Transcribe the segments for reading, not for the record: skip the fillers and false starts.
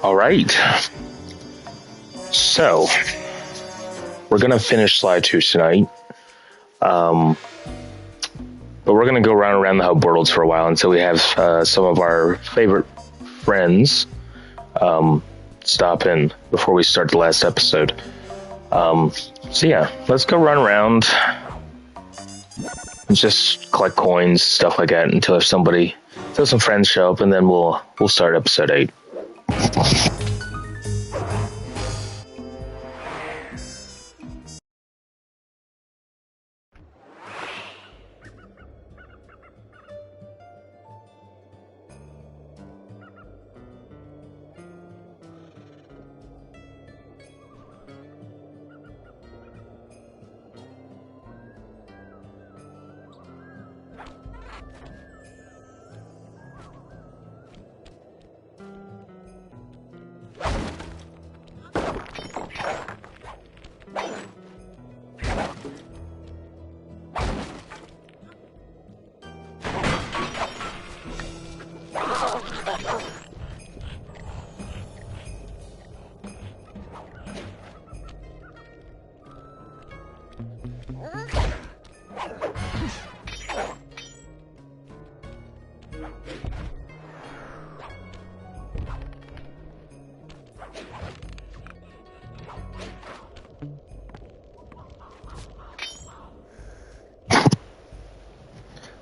All right. So, we're going to finish slide 2 tonight. But we're going to go around the hub worlds for a while until we have some of our favorite friends stop in before we start the last episode. So yeah, let's go run around and just collect coins, stuff like that, until some friends show up, and then we'll start episode 8.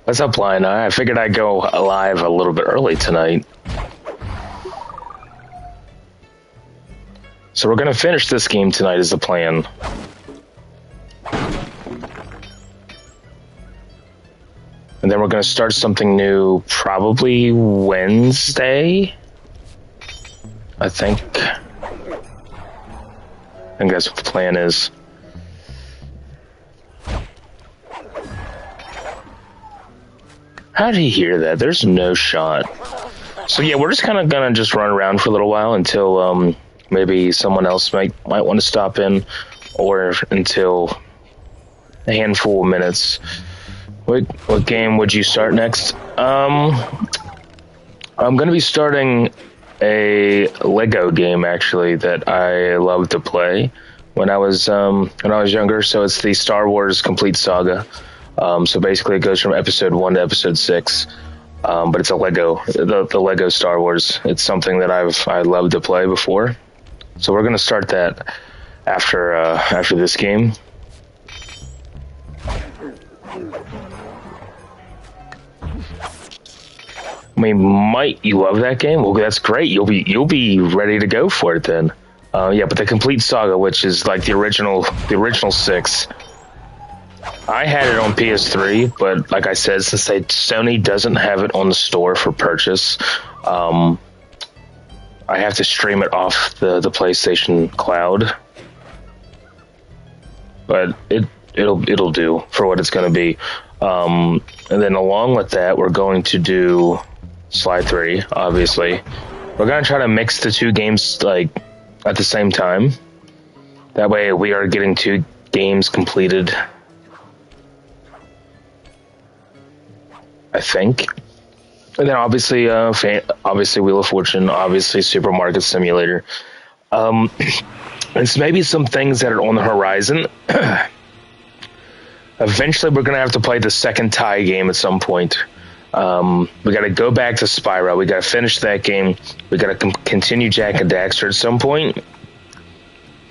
What's up, Lion? I figured I'd go live a little bit early tonight. So we're going to finish this game tonight is the plan. And then we're going to start something new probably Wednesday, I think. I think that's what the plan is. How did he hear that? There's no shot. So yeah, we're just kind of gonna just run around for a little while until maybe someone else might want to stop in, or until a handful of minutes. What game would you start next? I'm gonna be starting a Lego game actually that I loved to play when I was younger. So it's the Star Wars Complete Saga. So basically it goes from episode 1 to episode 6. But it's a Lego, the Lego Star Wars. It's something that I loved to play before. So we're going to start that after this game. I mean, you love that game? Well, that's great. You'll be ready to go for it then. Yeah, but the Complete Saga, which is like the original 6. I had it on PS3, but like I said, since Sony doesn't have it on the store for purchase, I have to stream it off the PlayStation Cloud. But it'll do for what it's going to be. And then along with that, we're going to do slide 3. Obviously, we're going to try to mix the two games like at the same time. That way, we are getting 2 games completed. I think. And then obviously Wheel of Fortune, obviously Supermarket Simulator. It's maybe some things that are on the horizon. Eventually we're going to have to play the second tie game at some point. We got to go back to Spyro. We got to finish that game. We got to continue Jak and Daxter at some point.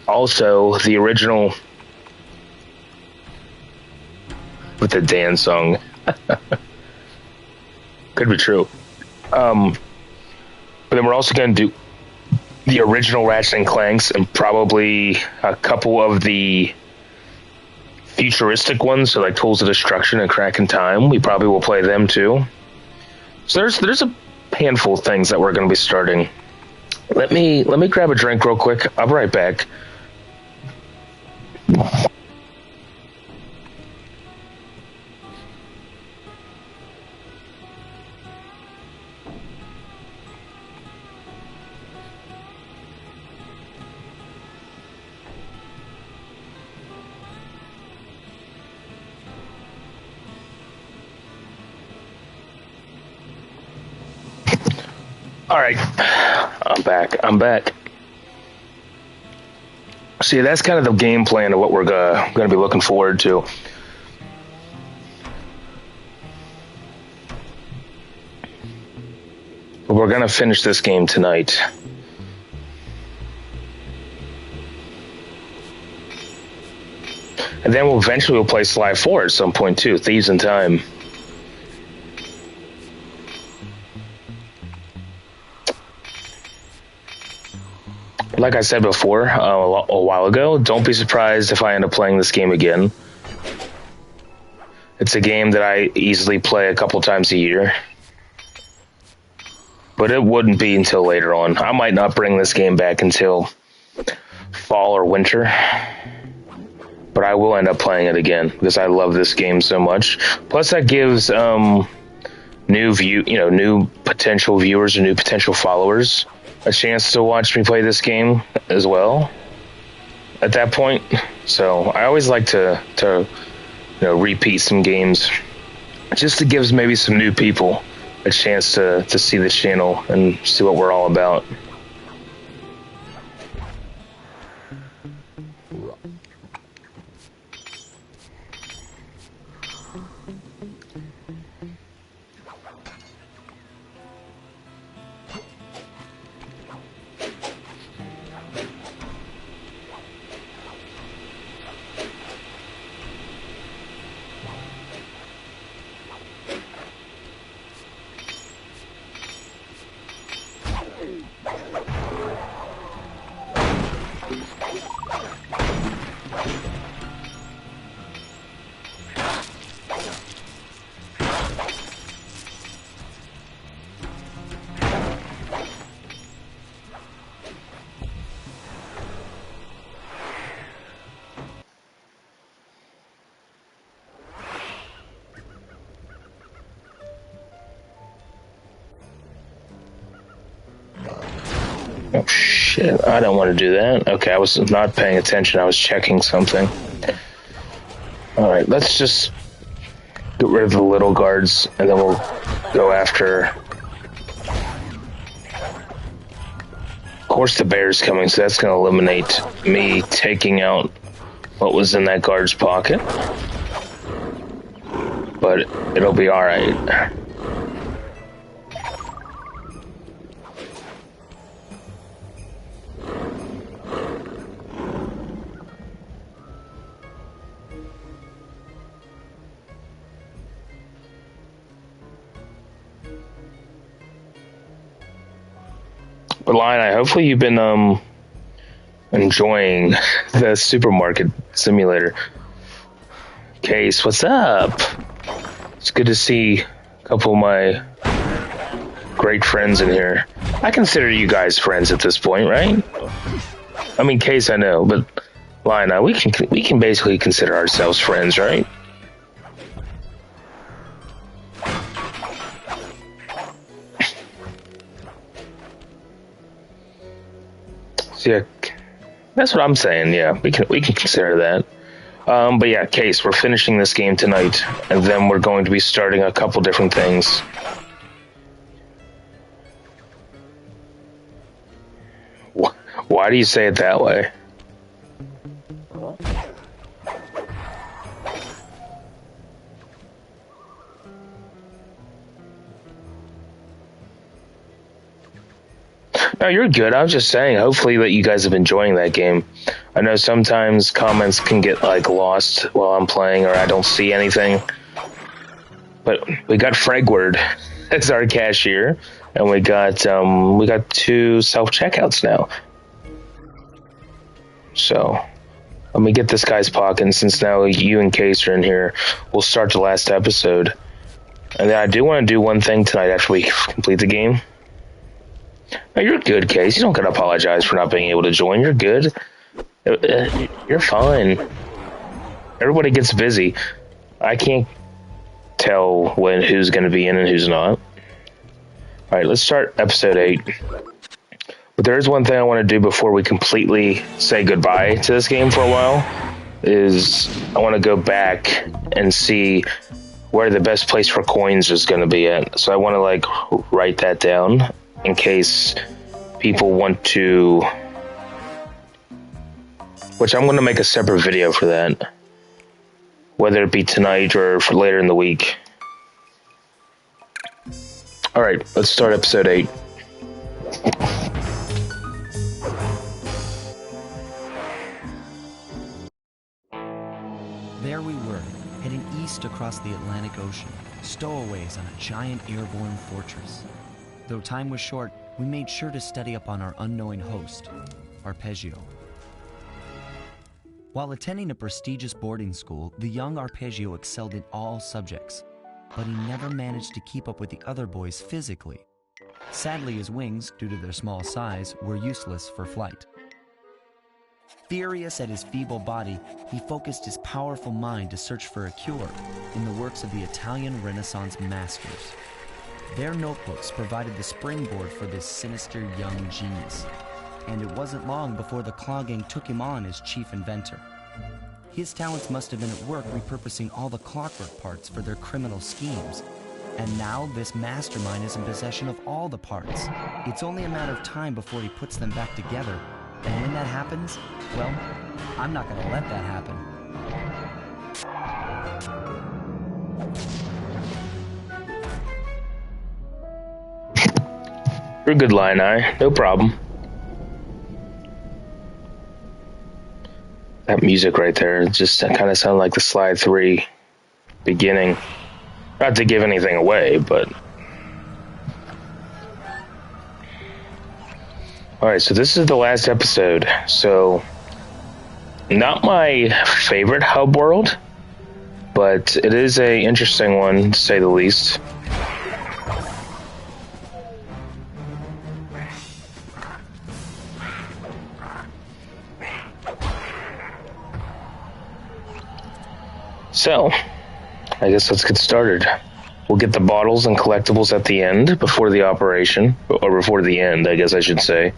Also, the original with the Dan song. Could be true. But then we're also going to do the original Ratchet and Clanks and probably a couple of the futuristic ones, so like Tools of Destruction and Crack in Time. We probably will play them too. So there's a handful of things that we're going to be starting. Let me grab a drink real quick. I'll be right back. All right. I'm back. I'm back. See, that's kind of the game plan of what we're going to be looking forward to. But we're going to finish this game tonight. And then we'll play Sly 4 at some point too. Thieves in Time. Like I said before, a while ago, don't be surprised if I end up playing this game again. It's a game that I easily play a couple times a year. But it wouldn't be until later on. I might not bring this game back until fall or winter. But I will end up playing it again because I love this game so much. Plus that gives new potential viewers or new potential followers a chance to watch me play this game as well at that point. So I always like to repeat some games just to give maybe some new people a chance to see the channel and see what we're all about. Oh shit, I don't want to do that. Okay, I was not paying attention, I was checking something. Alright, let's just get rid of the little guards and then we'll go after... Of course the bear's coming, so that's going to eliminate me taking out what was in that guard's pocket. But it'll be alright. But Lion, hopefully you've been enjoying the supermarket simulator. Case, what's up? It's good to see a couple of my great friends in here. I consider you guys friends at this point, right? I mean, Case, I know, but Lion, we can basically consider ourselves friends, right? Yeah, that's what I'm saying. Yeah, we can consider that. But yeah, Case, we're finishing this game tonight, and then we're going to be starting a couple different things. Why do you say it that way? No, you're good. I was just saying, hopefully that you guys have been enjoying that game. I know sometimes comments can get lost while I'm playing or I don't see anything. But we got Fregward as our cashier, and we got 2 self-checkouts now. So let me get this guy's pocket, and since now you and Case are in here, we'll start the last episode. And then I do want to do one thing tonight after we complete the game. No, you're good, Case. You don't gotta apologize for not being able to join. You're good. You're fine. Everybody gets busy. I can't tell who's gonna be in and who's not. Alright, let's start episode 8. But there is one thing I want to do before we completely say goodbye to this game for a while. Is I want to go back and see where the best place for coins is going to be at. So I want to write that down in case people want to, which I'm going to make a separate video for that, whether it be tonight or for later in the week. Alright, let's start episode 8. There we were, heading east across the Atlantic Ocean, stowaways on a giant airborne fortress. Though time was short, we made sure to study up on our unknowing host, Arpeggio. While attending a prestigious boarding school, the young Arpeggio excelled in all subjects, but he never managed to keep up with the other boys physically. Sadly, his wings, due to their small size, were useless for flight. Furious at his feeble body, he focused his powerful mind to search for a cure in the works of the Italian Renaissance masters. Their notebooks provided the springboard for this sinister young genius, and it wasn't long before the Claw Gang took him on as chief inventor. His talents must have been at work repurposing all the clockwork parts for their criminal schemes, and now this mastermind is in possession of all the parts. It's only a matter of time before he puts them back together. And when that happens, well, I'm not gonna let that happen. You're a good line, no problem. That music right there, just kind of sounded like the Slide 3 beginning. Not to give anything away, but... Alright, so this is the last episode. So, not my favorite hub world, but it is a interesting one, to say the least. So, I guess let's get started. We'll get the bottles and collectibles at the end, before the operation, or before the end, I guess I should say.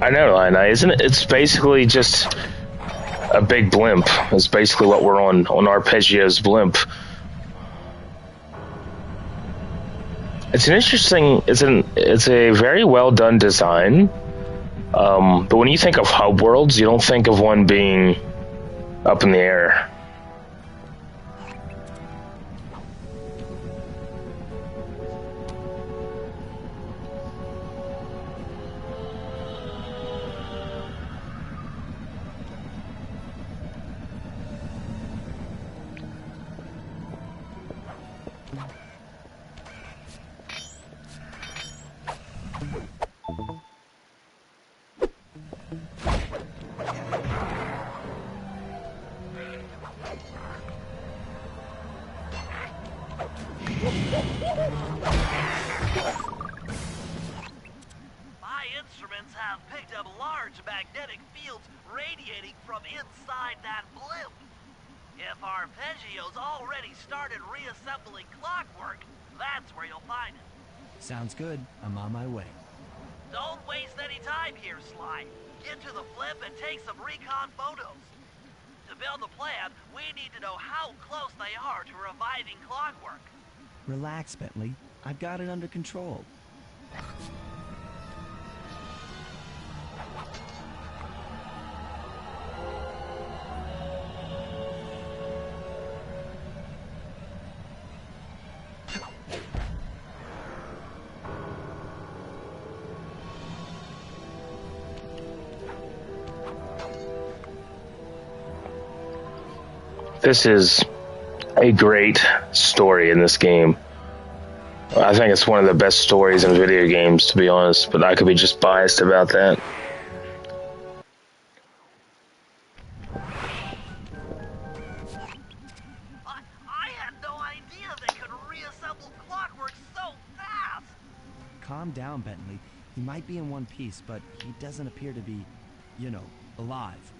I know, Lina, isn't it? It's basically just a big blimp. It's basically what we're on Arpeggio's blimp. It's an interesting. It's a very well done design. But when you think of hub worlds, you don't think of one being up in the air. My instruments have picked up large magnetic fields radiating from inside that blimp. If Arpeggio's already started reassembling clockwork, that's where you'll find it. Sounds good. I'm on my way. Don't waste any time here, Sly. Get to the flip and take some recon photos. To build the plan, we need to know how close they are to reviving clockwork. Relax, Bentley. I've got it under control. This is a great story in this game. I think it's one of the best stories in video games, to be honest, but I could be just biased about that. I had no idea they could reassemble clockwork so fast! Calm down, Bentley. He might be in one piece, but he doesn't appear to be, you know, alive.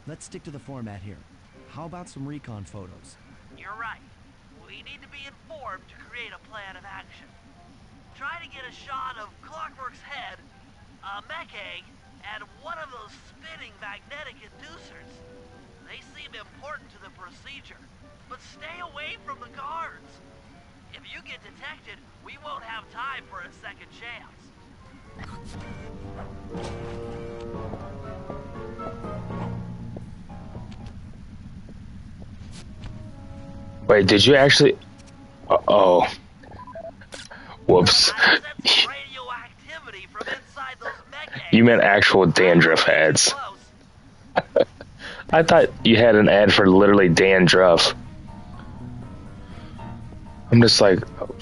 Let's stick to the format here. How about some recon photos? You're right. We need to be informed to create a plan of action. Try to get a shot of Clockwork's head, a mech egg, and one of those spinning magnetic inducers. They seem important to the procedure, but stay away from the guards. If you get detected, we won't have time for a second chance. Wait, did you actually... Oh. Whoops. I sense radioactivity from inside those mech eggs. You meant actual dandruff ads. I thought you had an ad for literally dandruff. I'm just like, oh,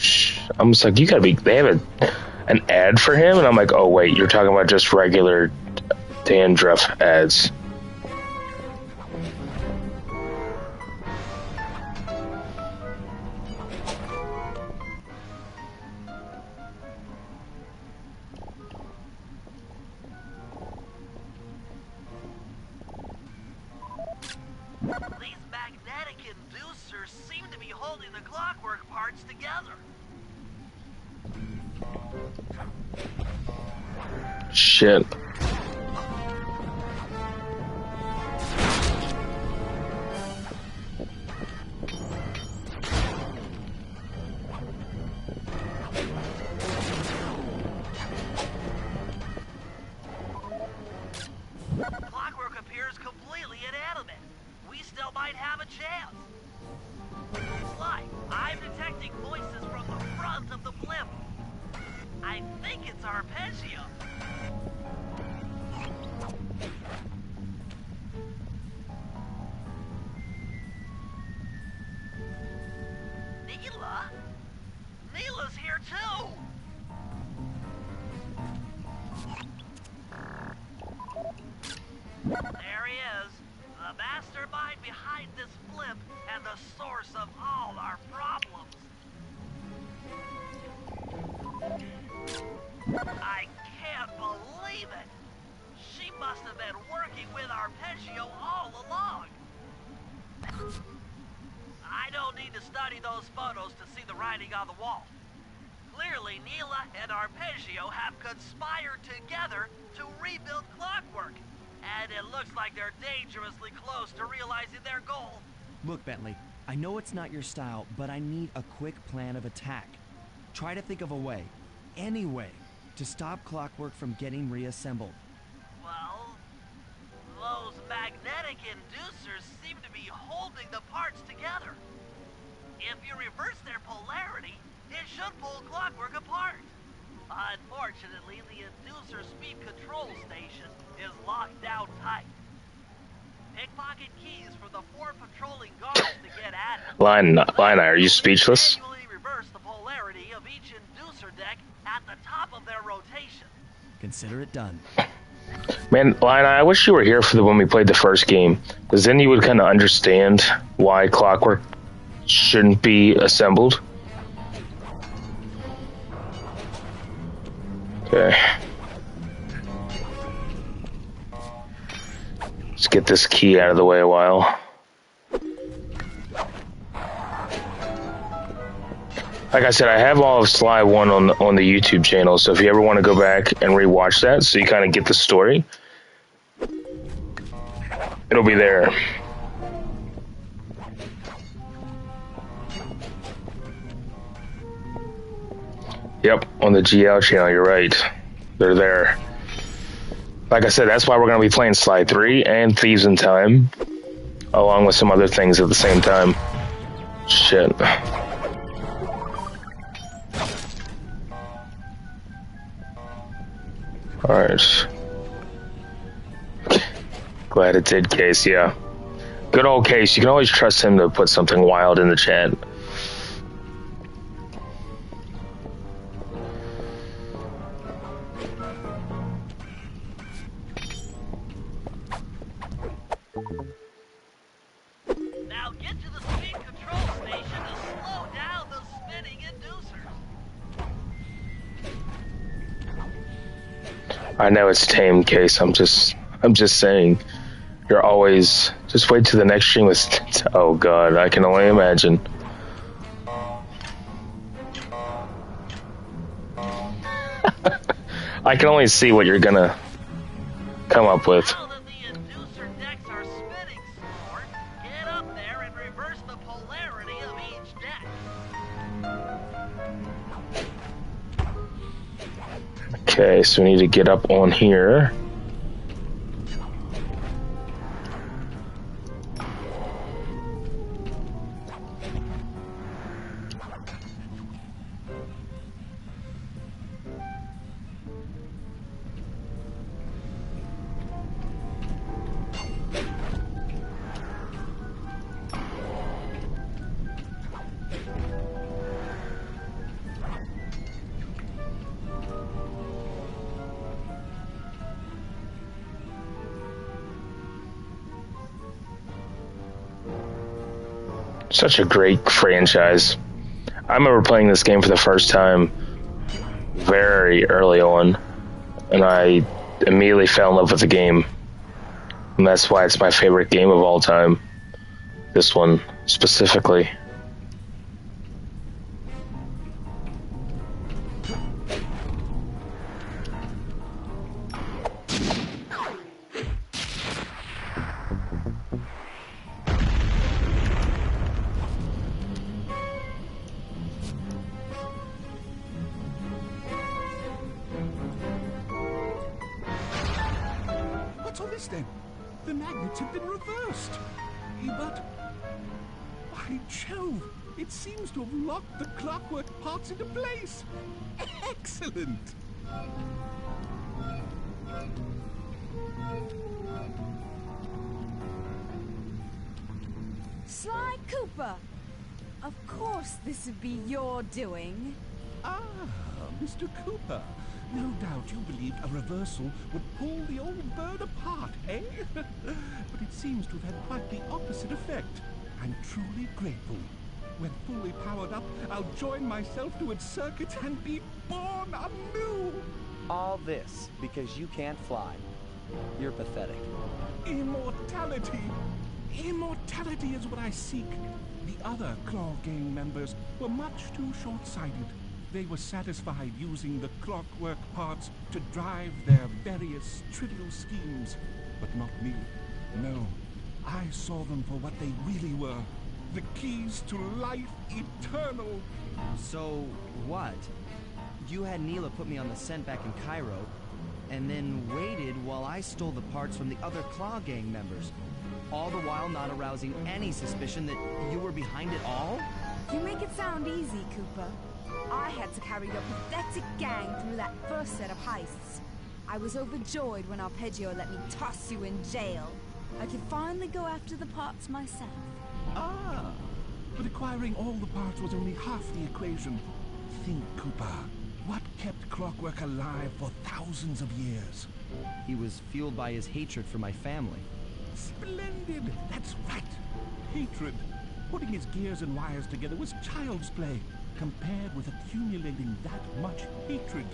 I'm just like, you gotta be... They have an ad for him? And I'm like, oh wait, you're talking about just regular dandruff ads. These magnetic inducers seem to be holding the clockwork parts together. Shit. Clockwork appears completely inanimate. We still might have a chance. Sly, I'm detecting voices from the front of the blimp. I think it's Arpeggio. Neela? Neela's here too! There he is, the mastermind behind this blimp and the source of all our problems. I can't believe it! She must have been working with Arpeggio all along. I don't need to study those photos to see the writing on the wall. Clearly, Neela and Arpeggio have conspired together to rebuild Clockwork. And it looks like they're dangerously close to realizing their goal. Look, Bentley, I know it's not your style, but I need a quick plan of attack. Try to think of a way, any way, to stop Clockwork from getting reassembled. Well, those magnetic inducers seem to be holding the parts together. If you reverse their polarity, it should pull Clockwork apart. Unfortunately, the inducer speed control station is locked down tight. Pickpocket keys for the 4 patrolling guards to get at it. Line, are you speechless? Manually reverse the polarity of each inducer deck at the top of their rotation. Consider it done. Man, Line, I wish you were here for when we played the first game, because then you would kind of understand why Clockwork shouldn't be assembled. Okay. Let's get this key out of the way a while. Like I said, I have all of Sly 1 on the YouTube channel, so if you ever want to go back and rewatch that so you kind of get the story, it'll be there. Yep, on the GL channel, you're right. They're there. Like I said, that's why we're going to be playing Sly 3 and Thieves in Time, along with some other things at the same time. Shit. Alright. Glad it did, Case, yeah. Good old Case. You can always trust him to put something wild in the chat. Now get to the speed control station to slow down the spinning inducers. I know it's tame, Case. I'm just saying. You're always just wait till the next stream with. Oh God, I can only imagine. I can only see what you're gonna come up with. Now that the inducer decks are spinning some more, get up there and reverse the polarity of each deck. Okay, so we need to get up on here. Such a great franchise. I remember playing this game for the first time very early on, and I immediately fell in love with the game. And that's why it's my favorite game of all time. This one specifically. What's all this then? The magnets have been reversed. But, by Jove, it seems to have locked the clockwork parts into place. Excellent. Sly Cooper! Of course this would be your doing. Ah, Mr. Cooper. No doubt you believed a reversal would pull the old bird apart, eh? But it seems to have had quite the opposite effect. I'm truly grateful. When fully powered up, I'll join myself to its circuit and be born anew! All this because you can't fly. You're pathetic. Immortality! Immortality is what I seek. The other Claw Gang members were much too short-sighted. They were satisfied using the clockwork parts to drive their various trivial schemes. But not me. No. I saw them for what they really were. The keys to life eternal. So, what? You had Neela put me on the scent back in Cairo, and then waited while I stole the parts from the other Claw Gang members, all the while not arousing any suspicion that you were behind it all? You make it sound easy, Cooper. I had to carry your pathetic gang through that first set of heists. I was overjoyed when Arpeggio let me toss you in jail. I could finally go after the parts myself. Ah, but acquiring all the parts was only half the equation. Think, Cooper. What kept Clockwork alive for thousands of years? He was fueled by his hatred for my family. Splendid! That's right. Hatred. Putting his gears and wires together was child's play, compared with accumulating that much hatred.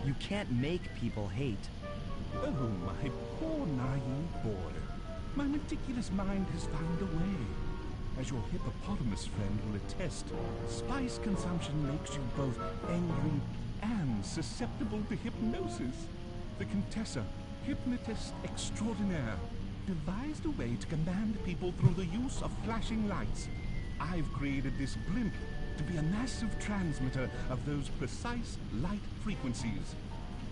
You can't make people hate. Oh, my poor naive boy. My meticulous mind has found a way. As your hippopotamus friend will attest, spice consumption makes you both angry and susceptible to hypnosis. The Contessa, hypnotist extraordinaire, devised a way to command people through the use of flashing lights. I've created this blimp to be a massive transmitter of those precise light frequencies.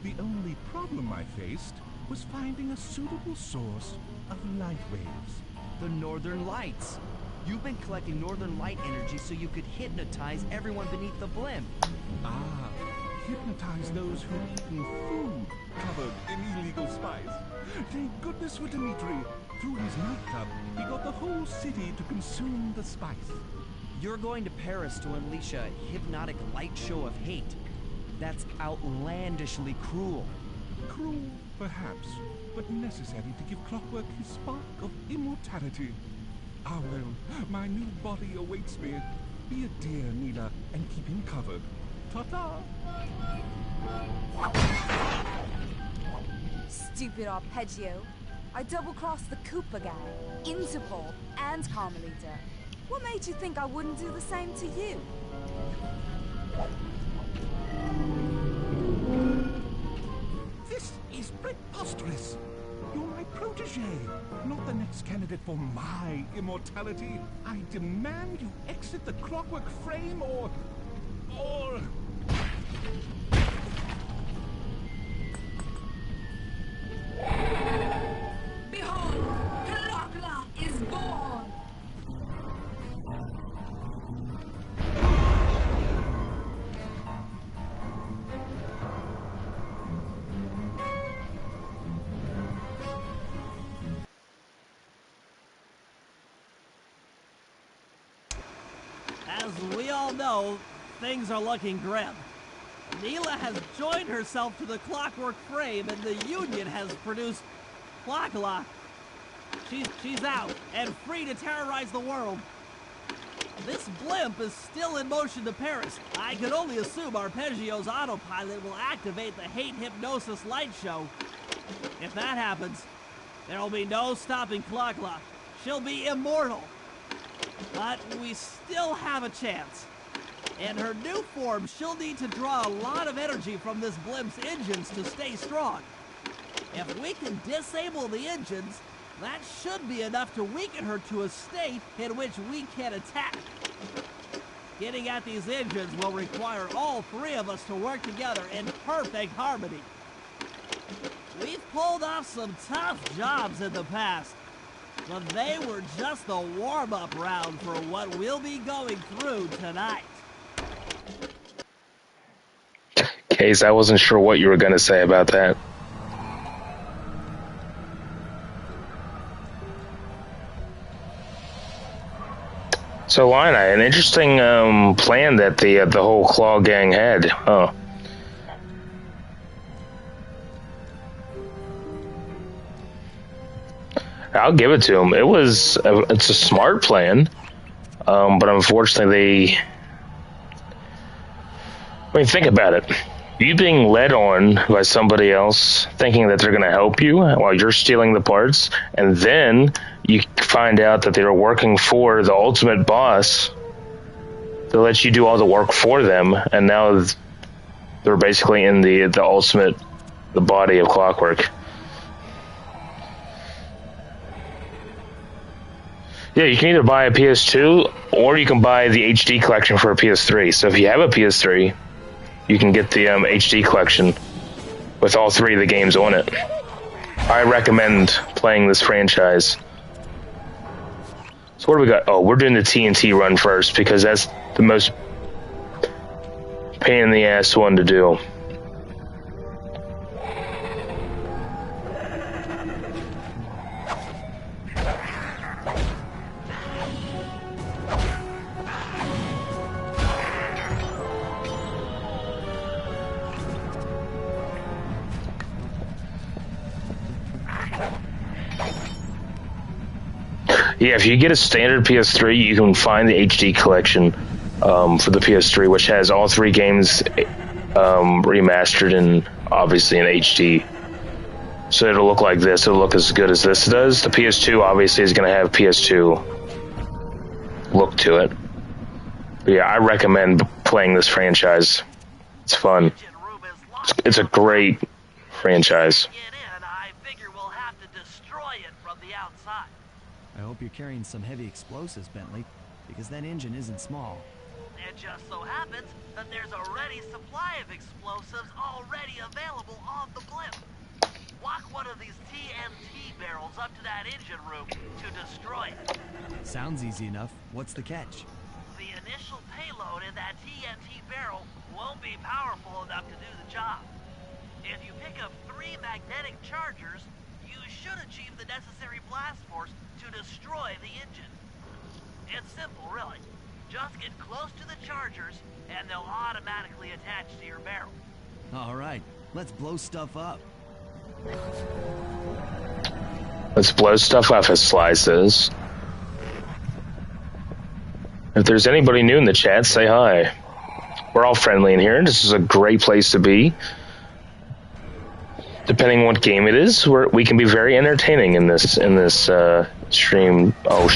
The only problem I faced was finding a suitable source of light waves. The Northern Lights. You've been collecting Northern Light energy so you could hypnotize everyone beneath the blimp. Ah, hypnotize those who've eaten food covered in illegal spice. Thank goodness for Dimitri. Through his nightclub, he got the whole city to consume the spice. You're going to Paris to unleash a hypnotic light show of hate. That's outlandishly cruel. Cruel, perhaps, but necessary to give Clockwork his spark of immortality. Ah well, my new body awaits me. Be a dear, Neela, and keep him covered. Ta-ta! Stupid Arpeggio. I double-crossed the Cooper gang, Interpol, and Carmelita. What made you think I wouldn't do the same to you? Preposterous! You're my protege, not the next candidate for my immortality. I demand you exit the clockwork frame or... Behold, Kalakla is born! As we all know, things are looking grim. Neela has joined herself to the clockwork frame, and the Union has produced Clockla. She's out and free to terrorize the world. This blimp is still in motion to Paris. I can only assume Arpeggio's autopilot will activate the hate hypnosis light show. If that happens, there will be no stopping Clockla. She'll be immortal. But we still have a chance. In her new form, she'll need to draw a lot of energy from this blimp's engines to stay strong. If we can disable the engines, that should be enough to weaken her to a state in which we can attack. Getting at these engines will require all three of us to work together in perfect harmony. We've pulled off some tough jobs in the past, but they were just the warm-up round for what we'll be going through tonight. Case, I wasn't sure what you were going to say about that. So, Lina, an interesting plan that the whole Claw gang had, huh? I'll give it to them. It's a smart plan, but unfortunately think about it. You being led on by somebody else, thinking that they're going to help you while you're stealing the parts, and then you find out that they're working for the ultimate boss to let you do all the work for them, and now they're basically in the body of Clockwork. Yeah, you can either buy a PS2 or you can buy the HD collection for a PS3. So if you have a PS3, you can get the HD collection with all three of the games on it. I recommend playing this franchise. So what do we got? Oh, we're doing the TNT run first because that's the most pain in the ass one to do. Yeah, if you get a standard PS3, you can find the HD collection for the PS3, which has all three games remastered and obviously in HD. So it'll look like this. It'll look as good as this does. The PS2 obviously is going to have PS2 look to it. But yeah, I recommend playing this franchise. It's fun. It's a great franchise. I hope you're carrying some heavy explosives, Bentley, because that engine isn't small. It just so happens that there's a ready supply of explosives already available on the blimp. Walk one of these TNT barrels up to that engine room to destroy it. Sounds easy enough. What's the catch? The initial payload in that TNT barrel won't be powerful enough to do the job. If you pick up 3 magnetic chargers, you should achieve the necessary blast force to destroy the engine. It's simple, really. Just get close to the chargers, and they'll automatically attach to your barrel. All right, let's blow stuff up. Let's blow stuff up, as Sly says. If there's anybody new in the chat, say hi. We're all friendly in here. This is a great place to be. Depending on what game it is, we can be very entertaining in this stream. Oh,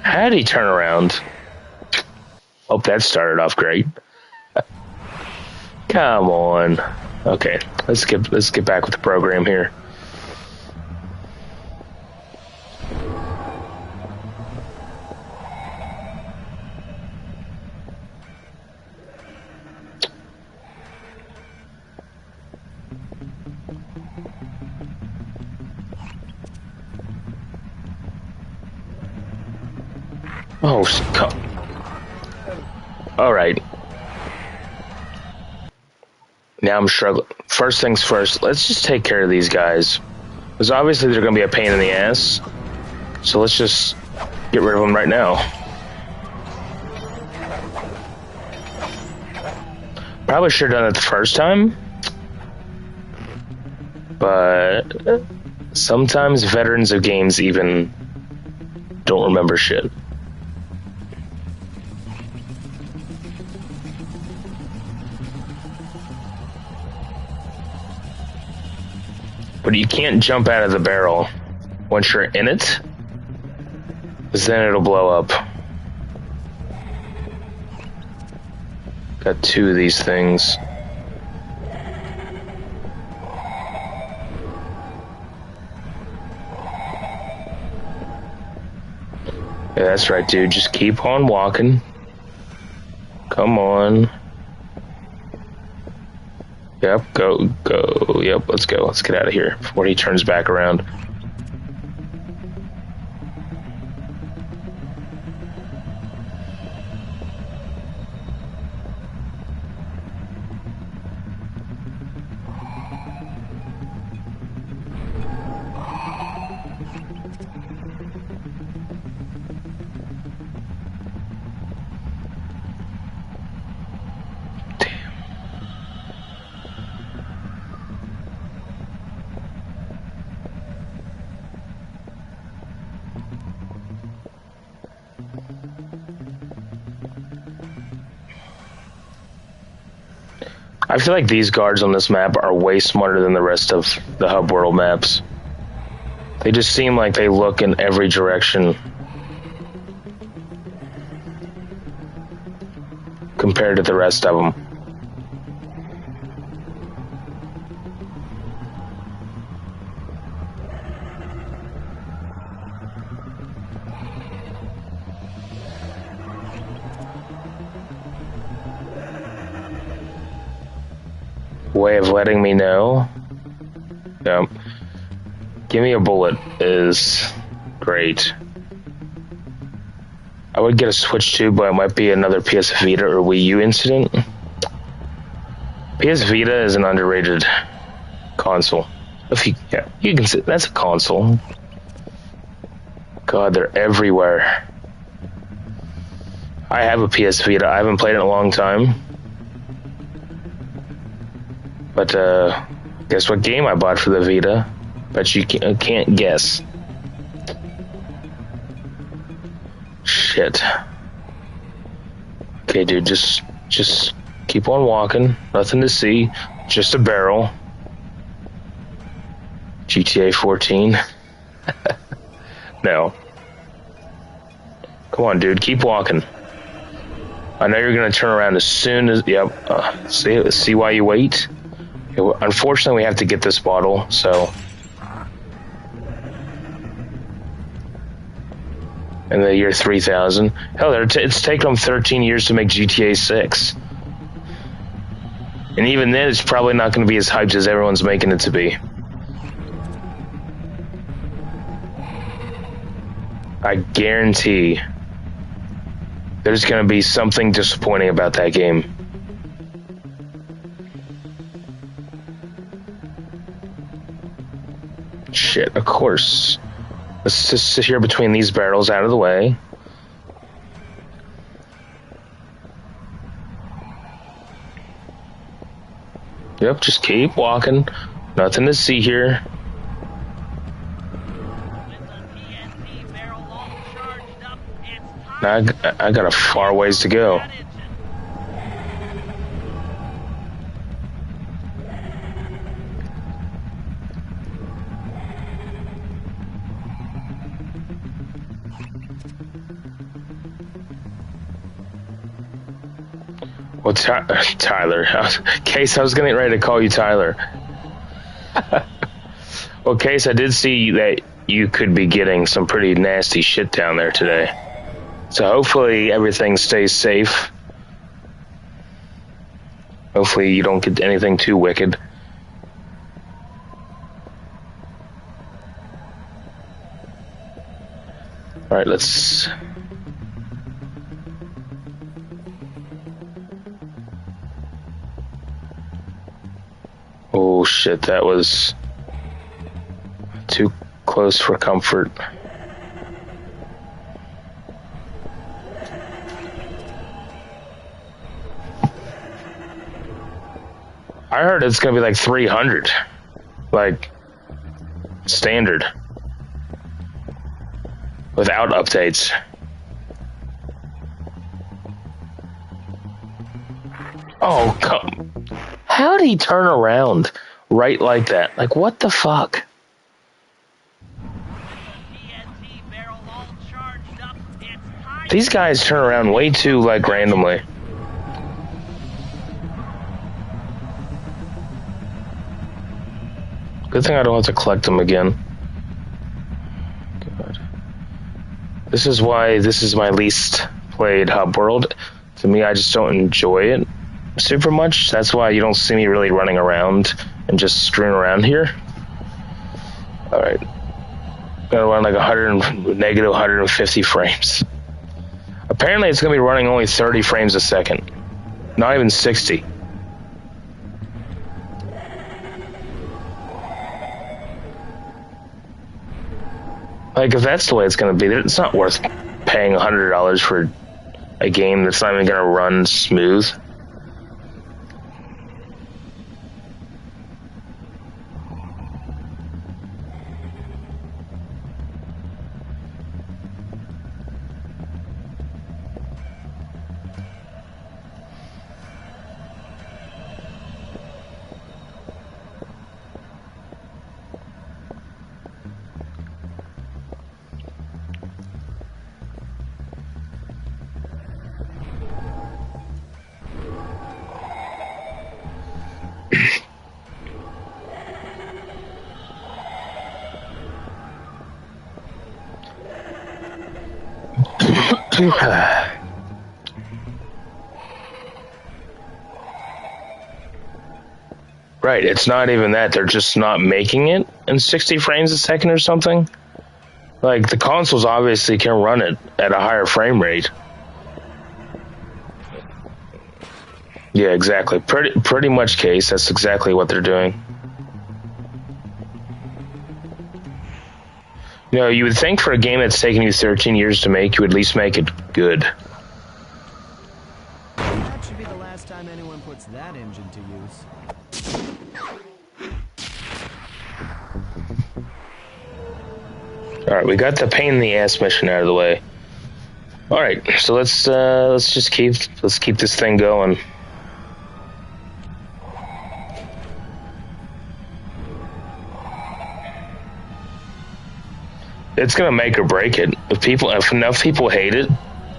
how'd he turn around? Hope that started off great. Come on. Okay, let's get back with the program here. Oh, all right. Now I'm struggling. First things first, let's just take care of these guys. Because obviously they're going to be a pain in the ass. So let's just get rid of them right now. Probably should have done it the first time. But sometimes veterans of games even don't remember shit. But you can't jump out of the barrel once you're in it, because then it'll blow up. Got 2 of these things. Yeah, that's right, dude. Just keep on walking. Come on. Yep, go. Yep, let's go. Let's get out of here before he turns back around. I feel like these guards on this map are way smarter than the rest of the hub world maps. They just seem like they look in every direction compared to the rest of them. Way of letting me know. Yep. Give me a bullet is great. I would get a Switch too, but it might be another PS Vita or Wii U incident. PS Vita is an underrated console. You can say that's a console. God, they're everywhere. I have a PS Vita. I haven't played it in a long time. But guess what game I bought for the Vita? Bet you can't guess. Shit. Okay, dude, just keep on walking. Nothing to see. Just a barrel. GTA 14. No. Come on, dude, keep walking. I know you're gonna turn around as soon as. Yep. See why you wait? Unfortunately, we have to get this bottle, so. In the year 3000. Hell, it's taken them 13 years to make GTA 6. And even then, it's probably not going to be as hyped as everyone's making it to be. I guarantee there's going to be something disappointing about that game. Shit, of course. Let's just sit here between these barrels out of the way. Yep, just keep walking. Nothing to see here. I got a far ways to go. Well, Tyler. Case, I was getting ready to call you Tyler. Well, Case, I did see that you could be getting some pretty nasty shit down there today. So hopefully everything stays safe. Hopefully you don't get anything too wicked. Alright, let's... Oh shit, that was too close for comfort. I heard it's gonna be like 300. Like, standard. Without updates. Oh, come. How did he turn around right like that? Like, what the fuck? These guys turn around way too, like, randomly. Good thing I don't have to collect them again. God. This is why this is my least played hub world. To me, I just don't enjoy it super much. That's why you don't see me really running around and just screwing around here. Alright. Gonna run like negative 150 frames. Apparently it's gonna be running only 30 frames a second. Not even 60. Like, if that's the way it's gonna be, it's not worth paying $100 for a game that's not even gonna run smooth. Right, it's not even that. They're just not making it in 60 frames a second or something. Like, the consoles obviously can run it at a higher frame rate. Yeah, exactly. Pretty much, Case. That's exactly what they're doing. You know, you would think for a game that's taken you 13 years to make, you would at least make it good. That should be the last time anyone puts that engine to use. Alright, we got the pain in the ass mission out of the way. Alright, so let's just keep this thing going. It's gonna make or break it. If enough people hate it,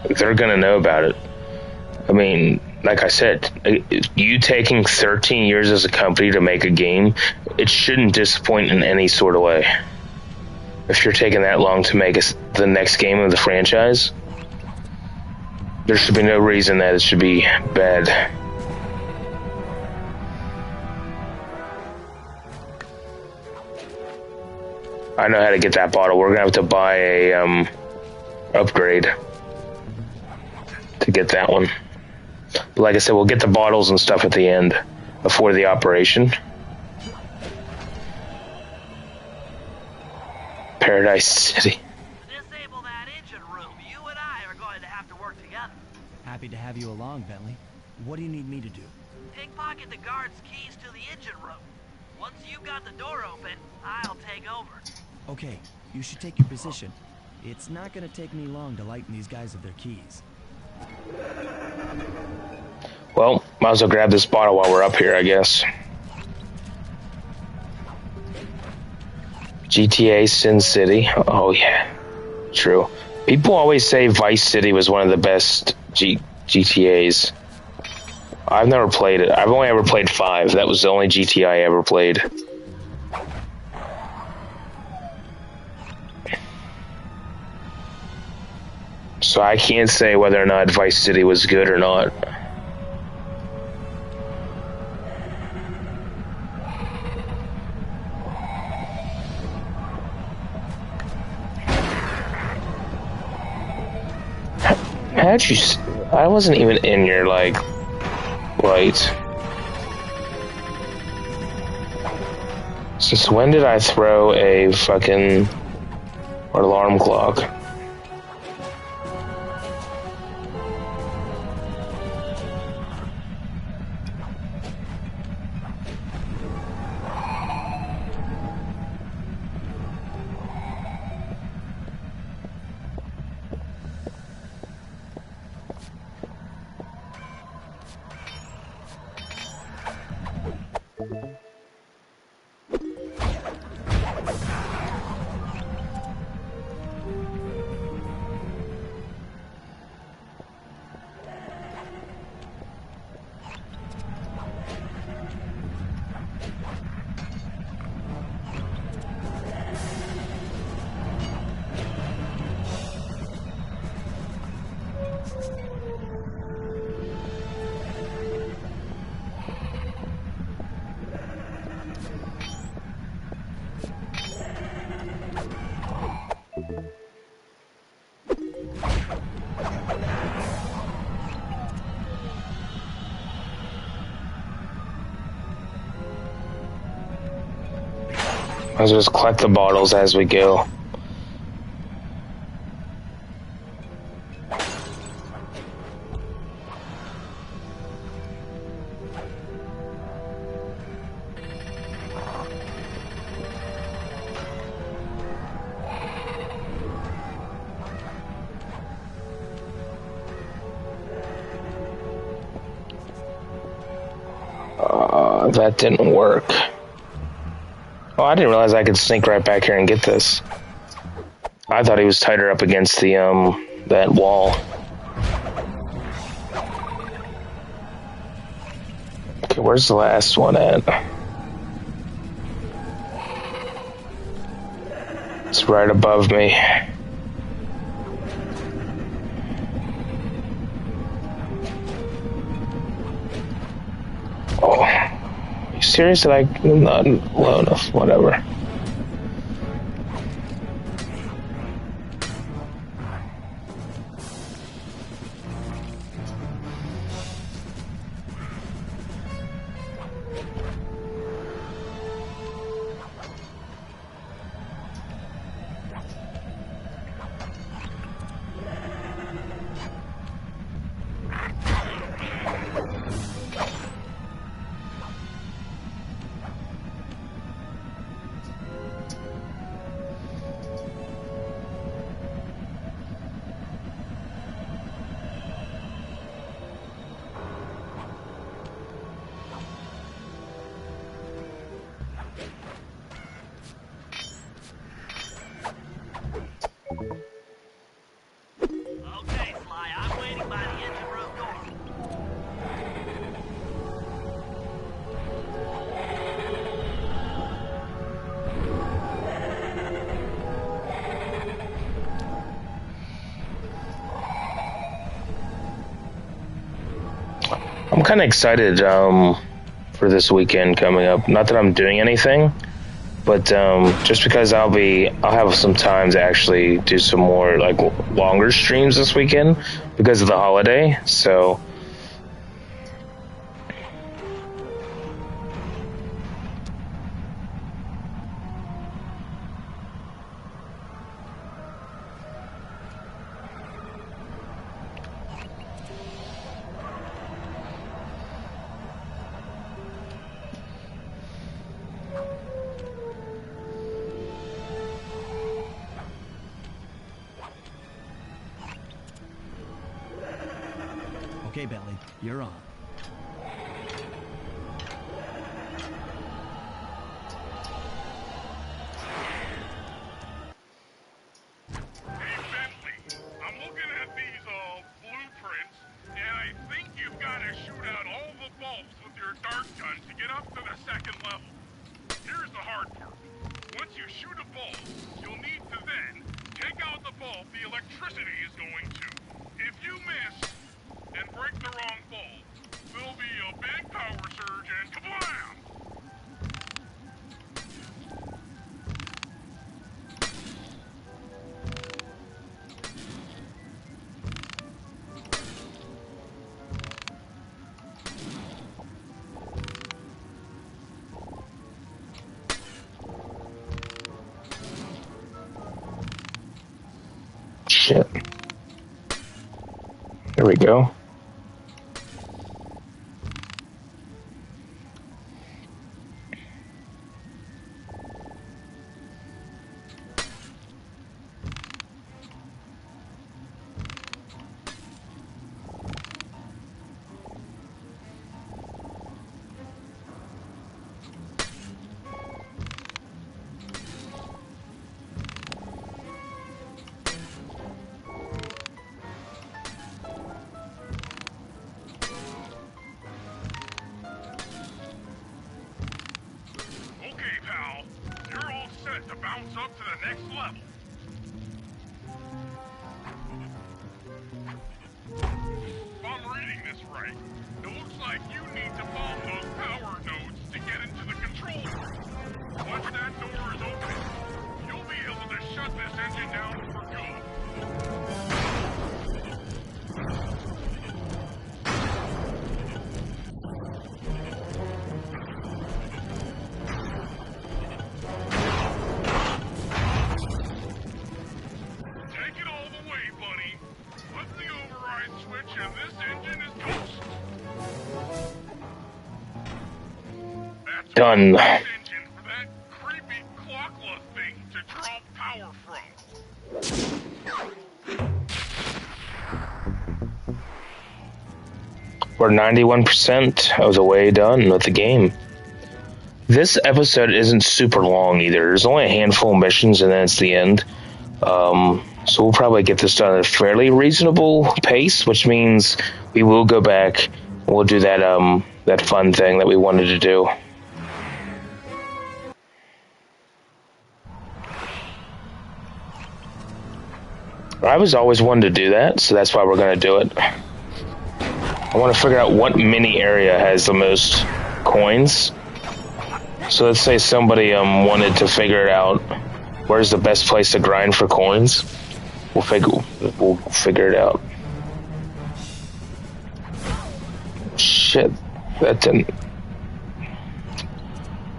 they're gonna know about it. I mean, like I said, you taking 13 years as a company to make a game, it shouldn't disappoint in any sort of way. If you're taking that long to make the next game of the franchise, there should be no reason that it should be bad. I know how to get that bottle. We're gonna have to buy a upgrade to get that one. But like I said, we'll get the bottles and stuff at the end before the operation. Paradise City. To disable that engine room, you and I are going to have to work together. Happy to have you along, Bentley. What do you need me to do? Pickpocket the guard's keys to the engine room. Once you've got the door open, I'll take over. Okay, you should take your position. It's not gonna take me long to lighten these guys of their keys. Well, might as well grab this bottle while we're up here, I guess. GTA Sin City. Oh, yeah. True. People always say Vice City was one of the best GTAs. I've never played it. I've only ever played 5. That was the only GTA I ever played. So I can't say whether or not Vice City was good or not. How'd you... I wasn't even in your, like... Right. Since when did I throw a fucking... alarm clock? Let's just collect the bottles as we go. That didn't work. Oh, I didn't realize I could sneak right back here and get this. I thought he was tighter up against the, that wall. Okay, where's the last one at? It's right above me. Oh, are you serious? Like, not low enough, whatever. Okay, Sly, I'm waiting by the engine room door. I'm kind of excited for this weekend coming up. Not that I'm doing anything, but just because I'll have some time to actually do some more like longer streams this weekend because of the holiday. So Okay, Belly, you're on. Hey, Bentley, I'm looking at these blueprints, and I think you've got to shoot out all the fault, the electricity is going to. If you miss and break the wrong bulb, there'll be a big power surge and kablam! Shit. There we go. Okay, pal. You're all set to bounce up to the next level. If I'm reading this right, it looks like you need to bomb those power nodes to get into the control room. Once that door is open, you'll be able to shut this engine down for good. Take it all the way, buddy. Flip the override switch and this engine is toast. That's Done. the engine for that creepy clockla thing to draw power from. We're 91% of the way done with the game. This episode isn't super long either. There's only a handful of missions and then it's the end. So we'll probably get this done at a fairly reasonable pace, which means we will go back and we'll do that fun thing that we wanted to do. I was always wanted to do that, so that's why we're going to do it. I want to figure out what mini area has the most coins. So let's say somebody wanted to figure it out. Where's the best place to grind for coins? We'll figure it out. Shit, that didn't.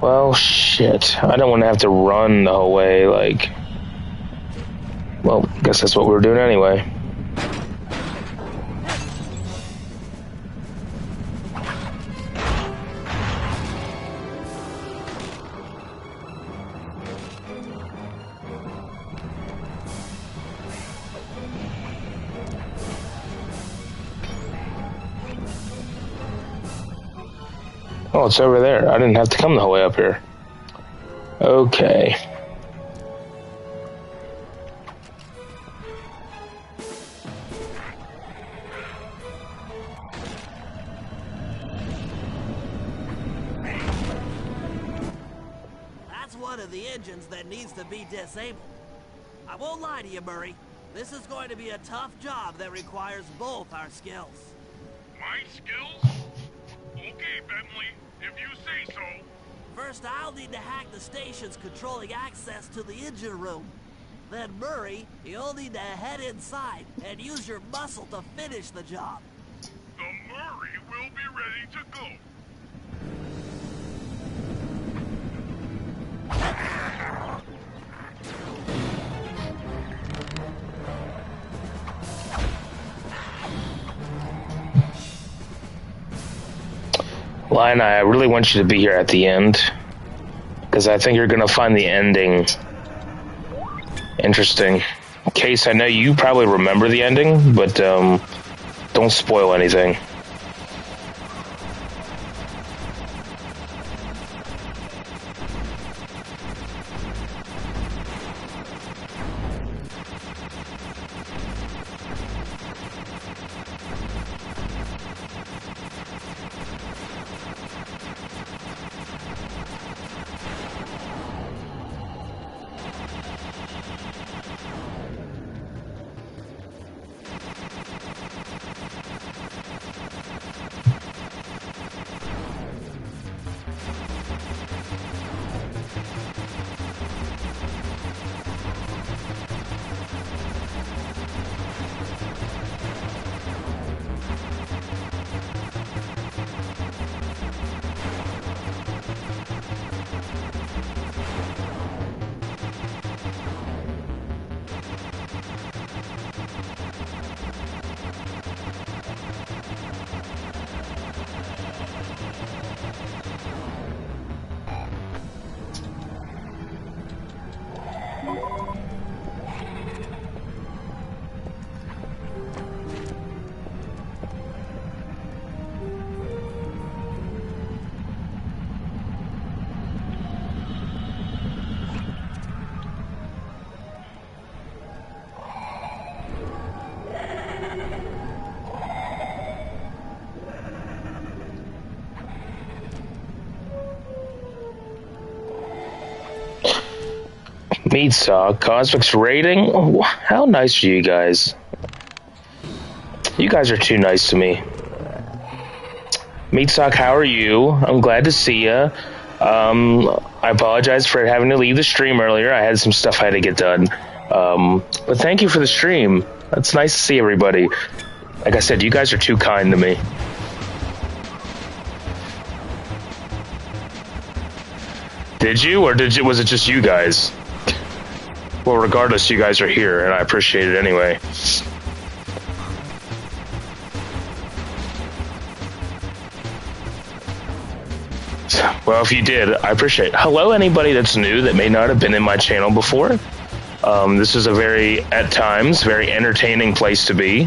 Well, shit. I don't want to have to run the whole way. Like, well, I guess that's what we're doing anyway. Oh, it's over there. I didn't have to come the whole way up here. Okay. That's one of the engines that needs to be disabled. I won't lie to you, Murray. This is going to be a tough job that requires both our skills. My skills? Okay, Bentley, if you say so. First, I'll need to hack the stations controlling access to the engine room. Then, Murray, you'll need to head inside and use your muscle to finish the job. The Murray will be ready to go. Lion, I really want you to be here at the end, because I think you're going to find the ending interesting. Case, I know you probably remember the ending, but don't spoil anything. Meat Sock, Cosmic's rating. Oh, how nice are you guys? You guys are too nice to me. Meat Sock, how are you? I'm glad to see you. I apologize for having to leave the stream earlier. I had some stuff I had to get done. But thank you for the stream. It's nice to see everybody. Like I said, you guys are too kind to me. Did you, or was it just you guys? Well, regardless, you guys are here, and I appreciate it anyway. Well, if you did, I appreciate it. Hello, anybody that's new that may not have been in my channel before. This is a at times, very entertaining place to be.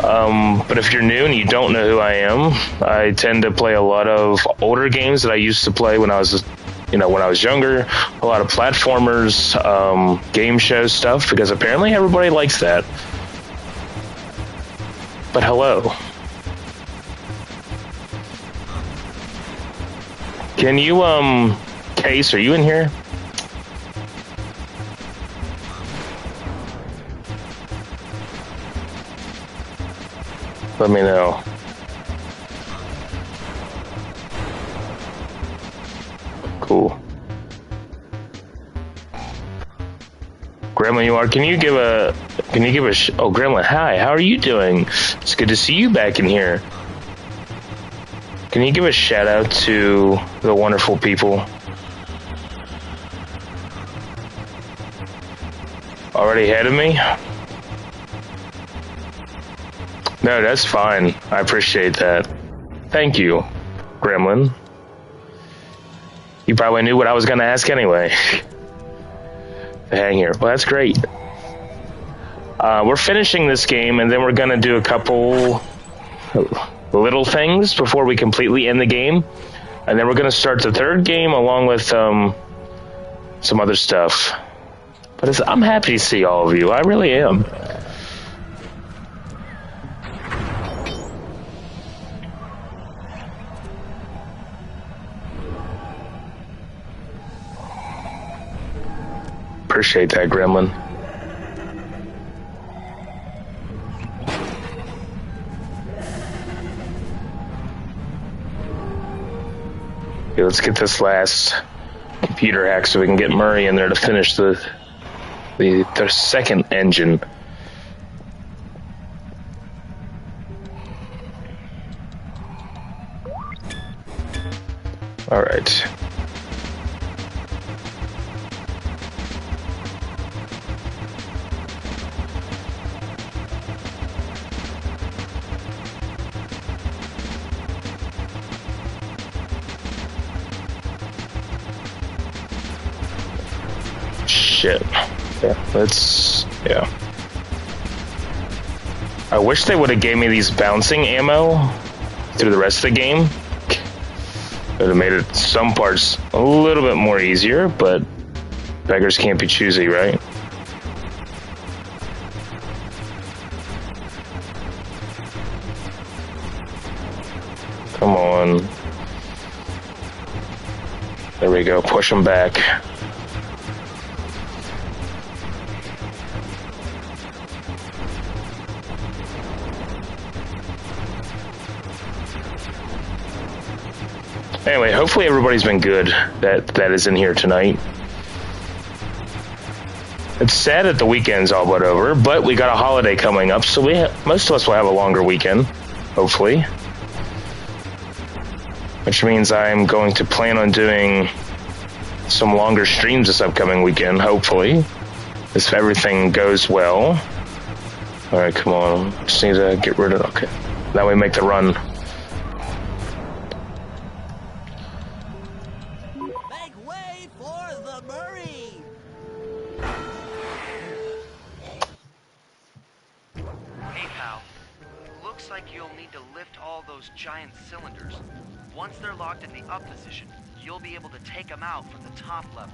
But if you're new and you don't know who I am, I tend to play a lot of older games that I used to play when I was, when I was younger. A lot of platformers, game show stuff, because apparently everybody likes that. But hello. Can you, Case, are you in here? Let me know. Cool. Gremlin, you are. Can you give a oh, Gremlin, hi, how are you doing? It's good to see you back in here. Can you give a shout out to the wonderful people? Already ahead of me? No, that's fine. I appreciate that. Thank you, Gremlin. You probably knew what I was going to ask anyway. Hang here. Well, that's great. We're finishing this game, and then we're going to do a couple little things before we completely end the game. And then we're going to start the third game along with some other stuff. But I'm happy to see all of you. I really am. Appreciate that, Gremlin. Okay, let's get this last computer hack so we can get Murray in there to finish the second engine. All right. Shit. Yeah, I wish they would have gave me these bouncing ammo through the rest of the game. It would have made it some parts a little bit more easier, but beggars can't be choosy, right? Come on. There we go. Push them back. Anyway, hopefully everybody's been good that is in here tonight. It's sad that the weekend's all but over, but we got a holiday coming up, so most of us will have a longer weekend, hopefully. Which means I'm going to plan on doing some longer streams this upcoming weekend, hopefully, if everything goes well. Alright, come on. Just need to get rid of... Okay. That way make the run. Make way for the Murray! Hey, pal. Looks like you'll need to lift all those giant cylinders. Once they're locked in the up position, you'll be able to take them out from the top level.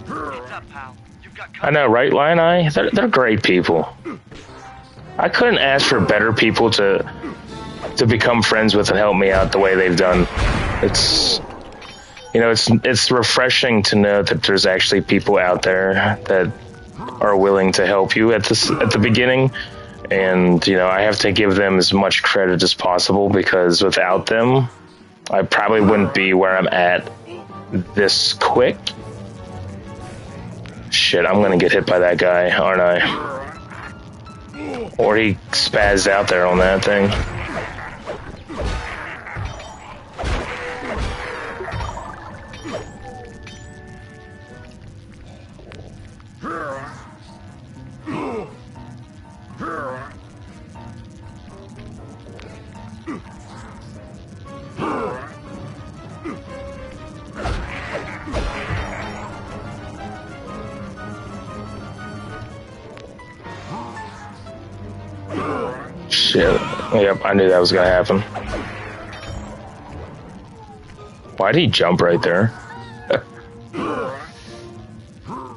Heads up, pal. You've got I know, right, Lion Eye? They're great people. I couldn't ask for better people to become friends with and help me out the way they've done. It's you know, it's refreshing to know that there's actually people out there that are willing to help you at the beginning. And, you know, I have to give them as much credit as possible, because without them, I probably wouldn't be where I'm at this quick. Shit, I'm gonna get hit by that guy, aren't I? Or he spazzed out there on that thing. Shit. Yep, I knew that was gonna happen. Why'd he jump right there?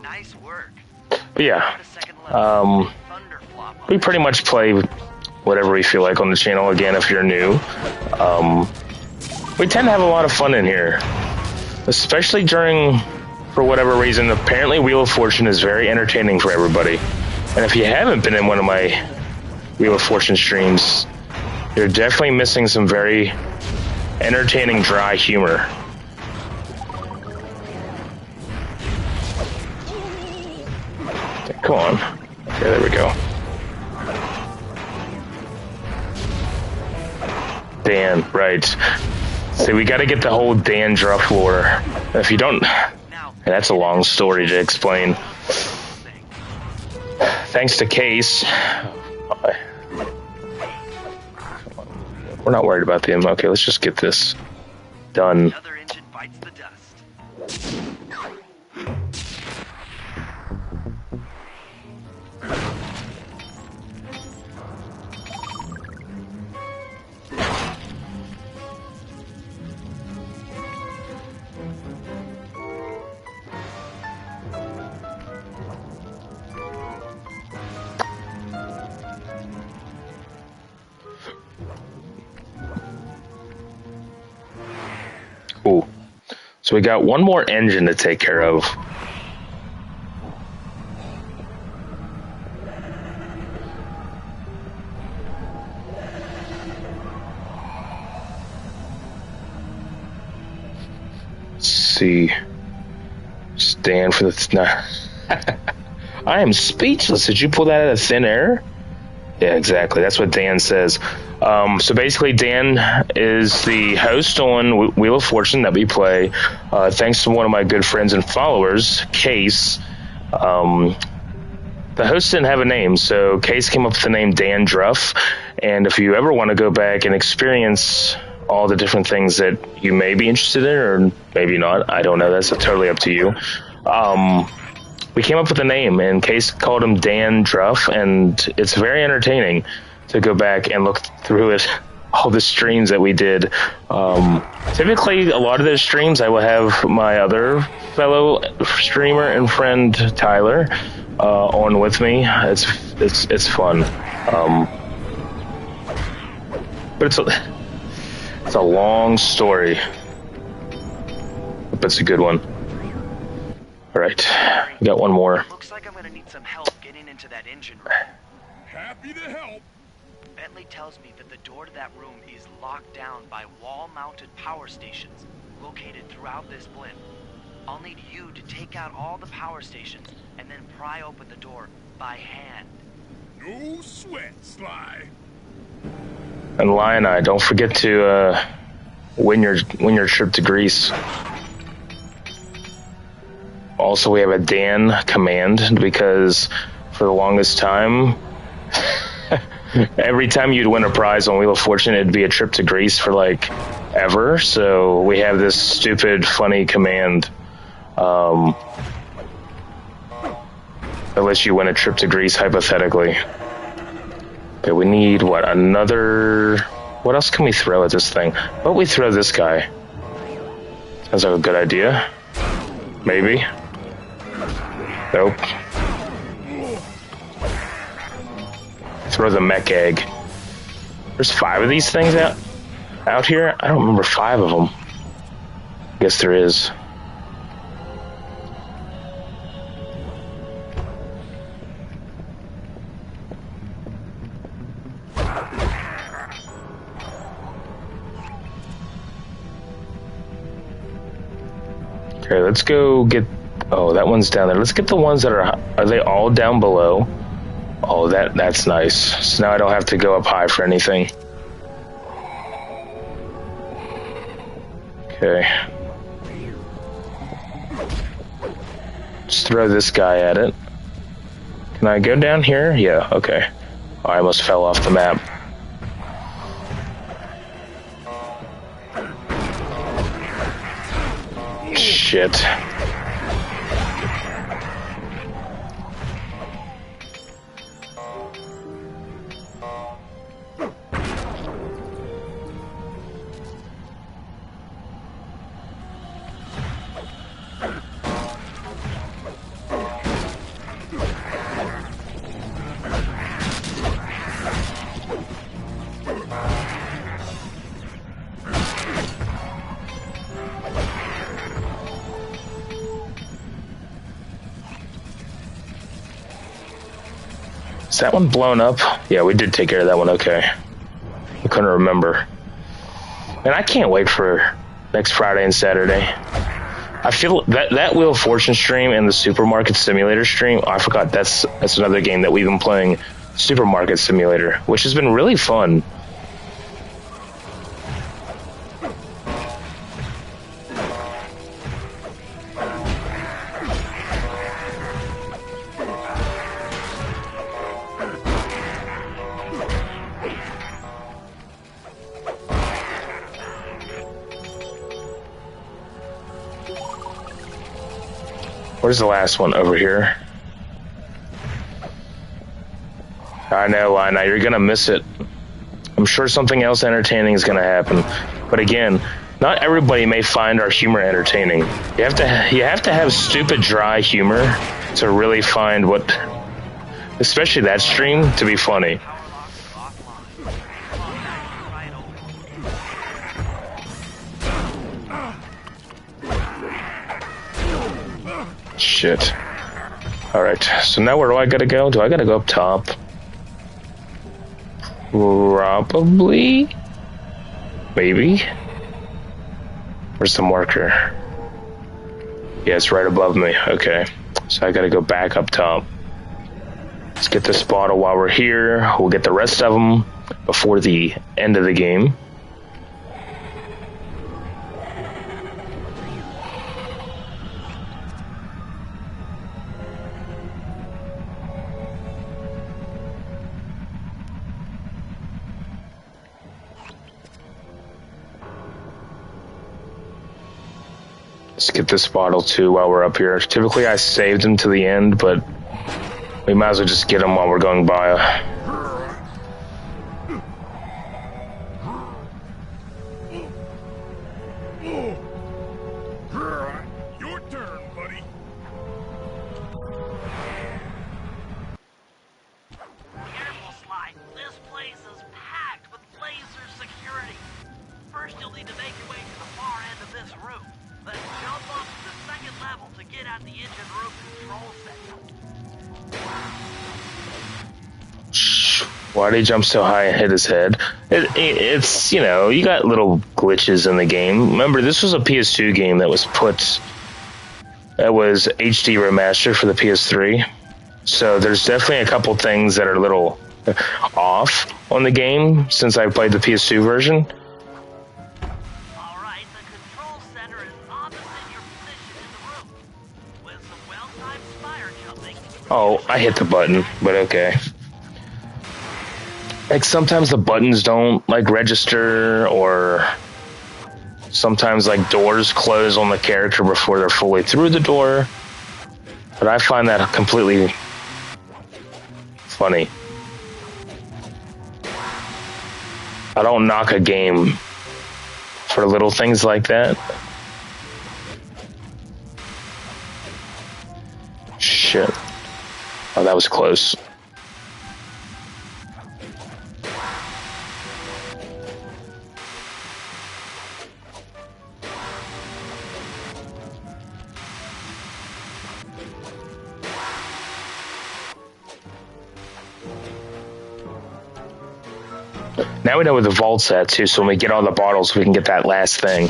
Nice work. But yeah, we pretty much play whatever we feel like on the channel. Again, if you're new, we tend to have a lot of fun in here, especially during, for whatever reason, apparently Wheel of Fortune is very entertaining for everybody. And if you haven't been in one of my Wheel of Fortune streams, you're definitely missing some very entertaining dry humor. Okay, come on. Okay, there we go. Dan, right. See, we gotta get the whole Dan Druff lore. If you don't... That's a long story to explain. Thanks to Case. We're not worried about them. Okay, let's just get this done. Another engine bites the dust. Ooh. So we got one more engine to take care of. Let's see. Stand for the... I am speechless. Did you pull that out of thin air? Yeah, exactly. That's what Dan says. So basically, Dan is the host on Wheel of Fortune that we play. Thanks to one of my good friends and followers, Case. The host didn't have a name, so Case came up with the name Dan Druff. And if you ever want to go back and experience all the different things that you may be interested in, or maybe not, I don't know. That's totally up to you. We came up with a name, and Case called him Dan Druff, and it's very entertaining to go back and look through it, all the streams that we did. Typically, a lot of those streams, I will have my other fellow streamer and friend Tyler on with me. It's fun, but it's a long story, but it's a good one. All right, we got one more. Looks like I'm gonna need some help getting into that engine room. Happy to help. Bentley tells me that the door to that room is locked down by wall-mounted power stations located throughout this blimp. I'll need you to take out all the power stations and then pry open the door by hand. No sweat, Sly. And Lion-Eye, don't forget to win your trip to Greece. Also, we have a Dan command, because for the longest time, every time you'd win a prize on Wheel of Fortune, it'd be a trip to Greece for like ever. So we have this stupid, funny command. Unless you win a trip to Greece, hypothetically. Okay, we need what? Another... What else can we throw at this thing? Why don't we throw this guy? Sounds like a good idea. Maybe. Nope. Throw the mech egg. There's 5 of these things out here? I don't remember 5 of them. Guess there is. Okay, let's go get... Oh, that one's down there. Let's get the ones that are... Are they all down below? Oh, that's nice. So now I don't have to go up high for anything. Okay. Just throw this guy at it. Can I go down here? Yeah, okay. Oh, I almost fell off the map. Shit. Is that one blown up? Yeah, we did take care of that one, okay. I couldn't remember. And I can't wait for next Friday and Saturday. I feel that Wheel of Fortune stream and the Supermarket Simulator stream, oh, I forgot, that's another game that we've been playing, Supermarket Simulator, which has been really fun. Where's the last one? Over here. I know, you're gonna miss it. I'm sure something else entertaining is gonna happen. But again, not everybody may find our humor entertaining. You have to have stupid, dry humor to really find what, especially that stream, to be funny. Shit. Alright, so now where do I gotta go? Do I gotta go up top? Probably? Maybe? Where's the marker? Yeah, it's right above me. Okay. So I gotta go back up top. Let's get this bottle while we're here. We'll get the rest of them before the end of the game. Let's get this bottle too while we're up here. Typically I saved them to the end, but we might as well just get them while we're going by. Your turn, buddy. Careful, Sly. This place is packed with laser security. First, you'll need to make your way to the far end of this room. Then jump up to the second level to get at the engine room control center. Why did he jump so high and hit his head? It's, you know, you got little glitches in the game. Remember, this was a PS2 game that was HD remastered for the PS3. So there's definitely a couple things that are a little off on the game since I played the PS2 version. Alright, the control center is opposite your position in the room. With some well-timed spire jumping. Oh, I hit the button, but okay. Like sometimes the buttons don't like register, or sometimes like doors close on the character before they're fully through the door. But I find that completely funny. I don't knock a game for little things like that. Shit. Oh, that was close. Now we know where the vault's at, too, so when we get all the bottles, we can get that last thing.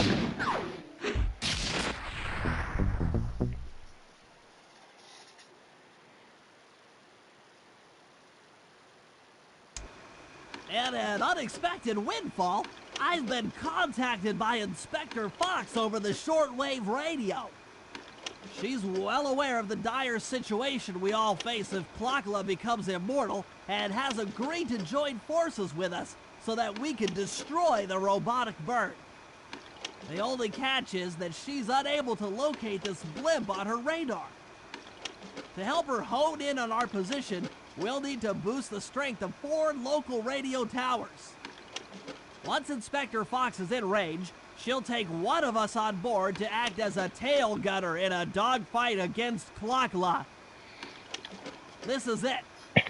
And an unexpected windfall, I've been contacted by Inspector Fox over the shortwave radio. She's well aware of the dire situation we all face if Klakla becomes immortal and has agreed to join forces with us so that we can destroy the robotic bird. The only catch is that she's unable to locate this blimp on her radar. To help her hone in on our position, we'll need to boost the strength of 4 local radio towers. Once Inspector Fox is in range, she'll take one of us on board to act as a tail gunner in a dogfight against Klakla. This is it.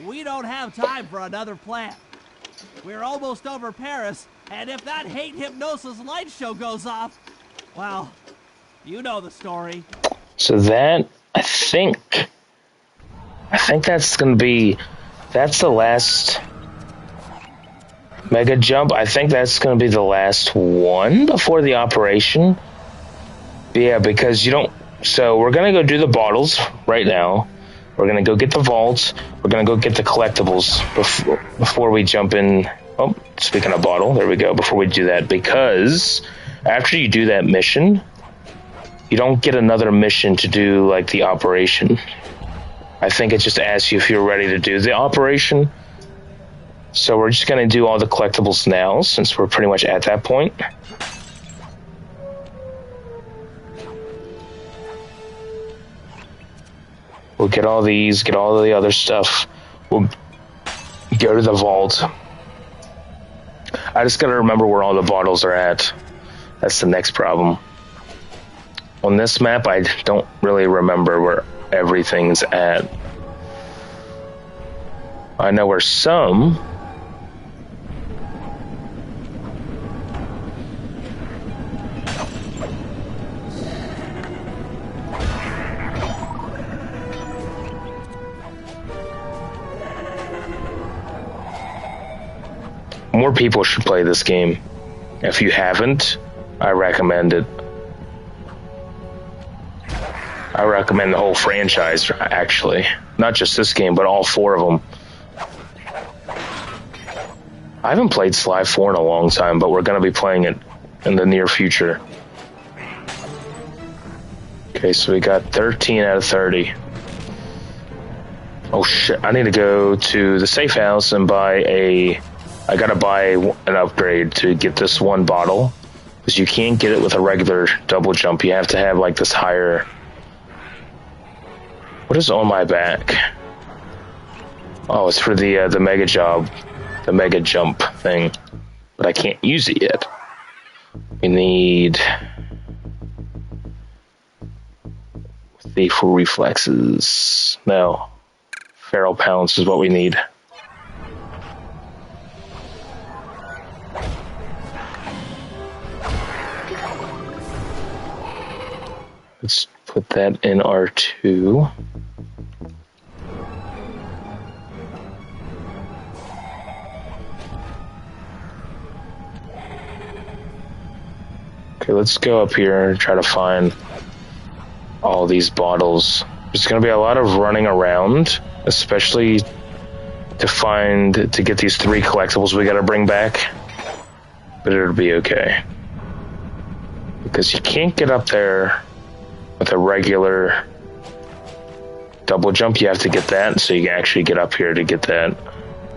We don't have time for another plan. We're almost over Paris, and if that hate hypnosis light show goes off, well, you know the story. So that, I think that's going to be, that's the last mega jump. I think that's going to be the last one before the operation. Yeah, because you don't, so we're going to go do the bottles right now. We're going to go get the vaults. We're going to go get the collectibles before we jump in. Oh, speaking of bottle, there we go. Before we do that, because after you do that mission, you don't get another mission to do like the operation. I think it just asks you if you're ready to do the operation. So we're just going to do all the collectibles now, since we're pretty much at that point. We'll get all these, get all the other stuff. We'll go to the vault. I just got to remember where all the bottles are at. That's the next problem. On this map, I don't really remember where everything's at. I know where some... More people should play this game. If you haven't, I recommend it. I recommend the whole franchise, actually. Not just this game, but all 4 of them. I haven't played Sly 4 in a long time, but we're going to be playing it in the near future. Okay, so we got 13 out of 30. Oh shit, I need to go to the safe house and buy I gotta buy an upgrade to get this one bottle, because you can't get it with a regular double jump. You have to have like this higher... What is on my back? Oh, it's for the mega job, the mega jump thing, but I can't use it yet. We need Thief reflexes. No, feral pounce is what we need. Let's put that in R2. Okay, let's go up here and try to find all these bottles. There's going to be a lot of running around, especially to get these 3 collectibles we got to bring back. But it'll be okay. Because you can't get up there with a regular double jump. You have to get that, so you can actually get up here to get that.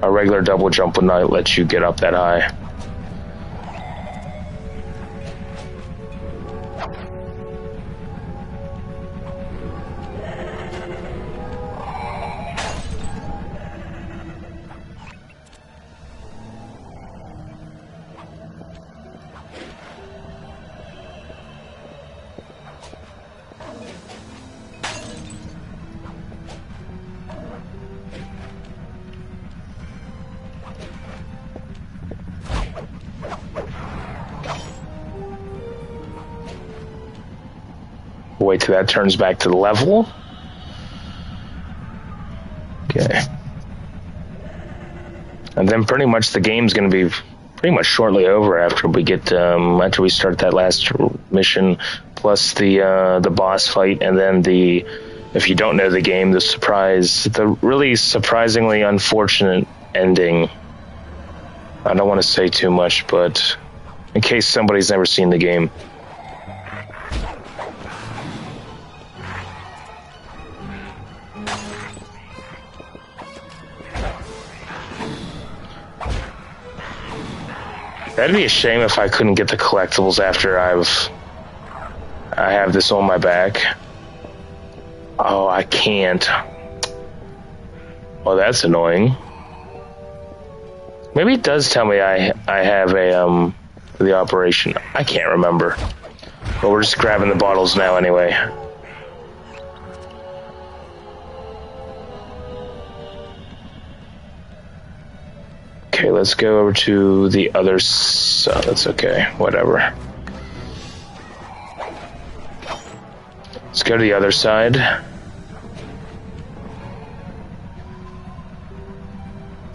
A regular double jump would not let you get up that high. Wait till that turns back to the level. Okay. And then pretty much the game's going to be pretty much shortly over after we get after we start that last mission, plus the boss fight, and then the, if you don't know the game, the really surprisingly unfortunate ending. I don't want to say too much, but in case somebody's never seen the game. That'd be a shame if I couldn't get the collectibles after I have this on my back. Oh, I can't. Well, that's annoying. Maybe it does tell me I have the operation. I can't remember. But we're just grabbing the bottles now anyway. Okay, let's go over to the other side. That's okay, whatever. Let's go to the other side.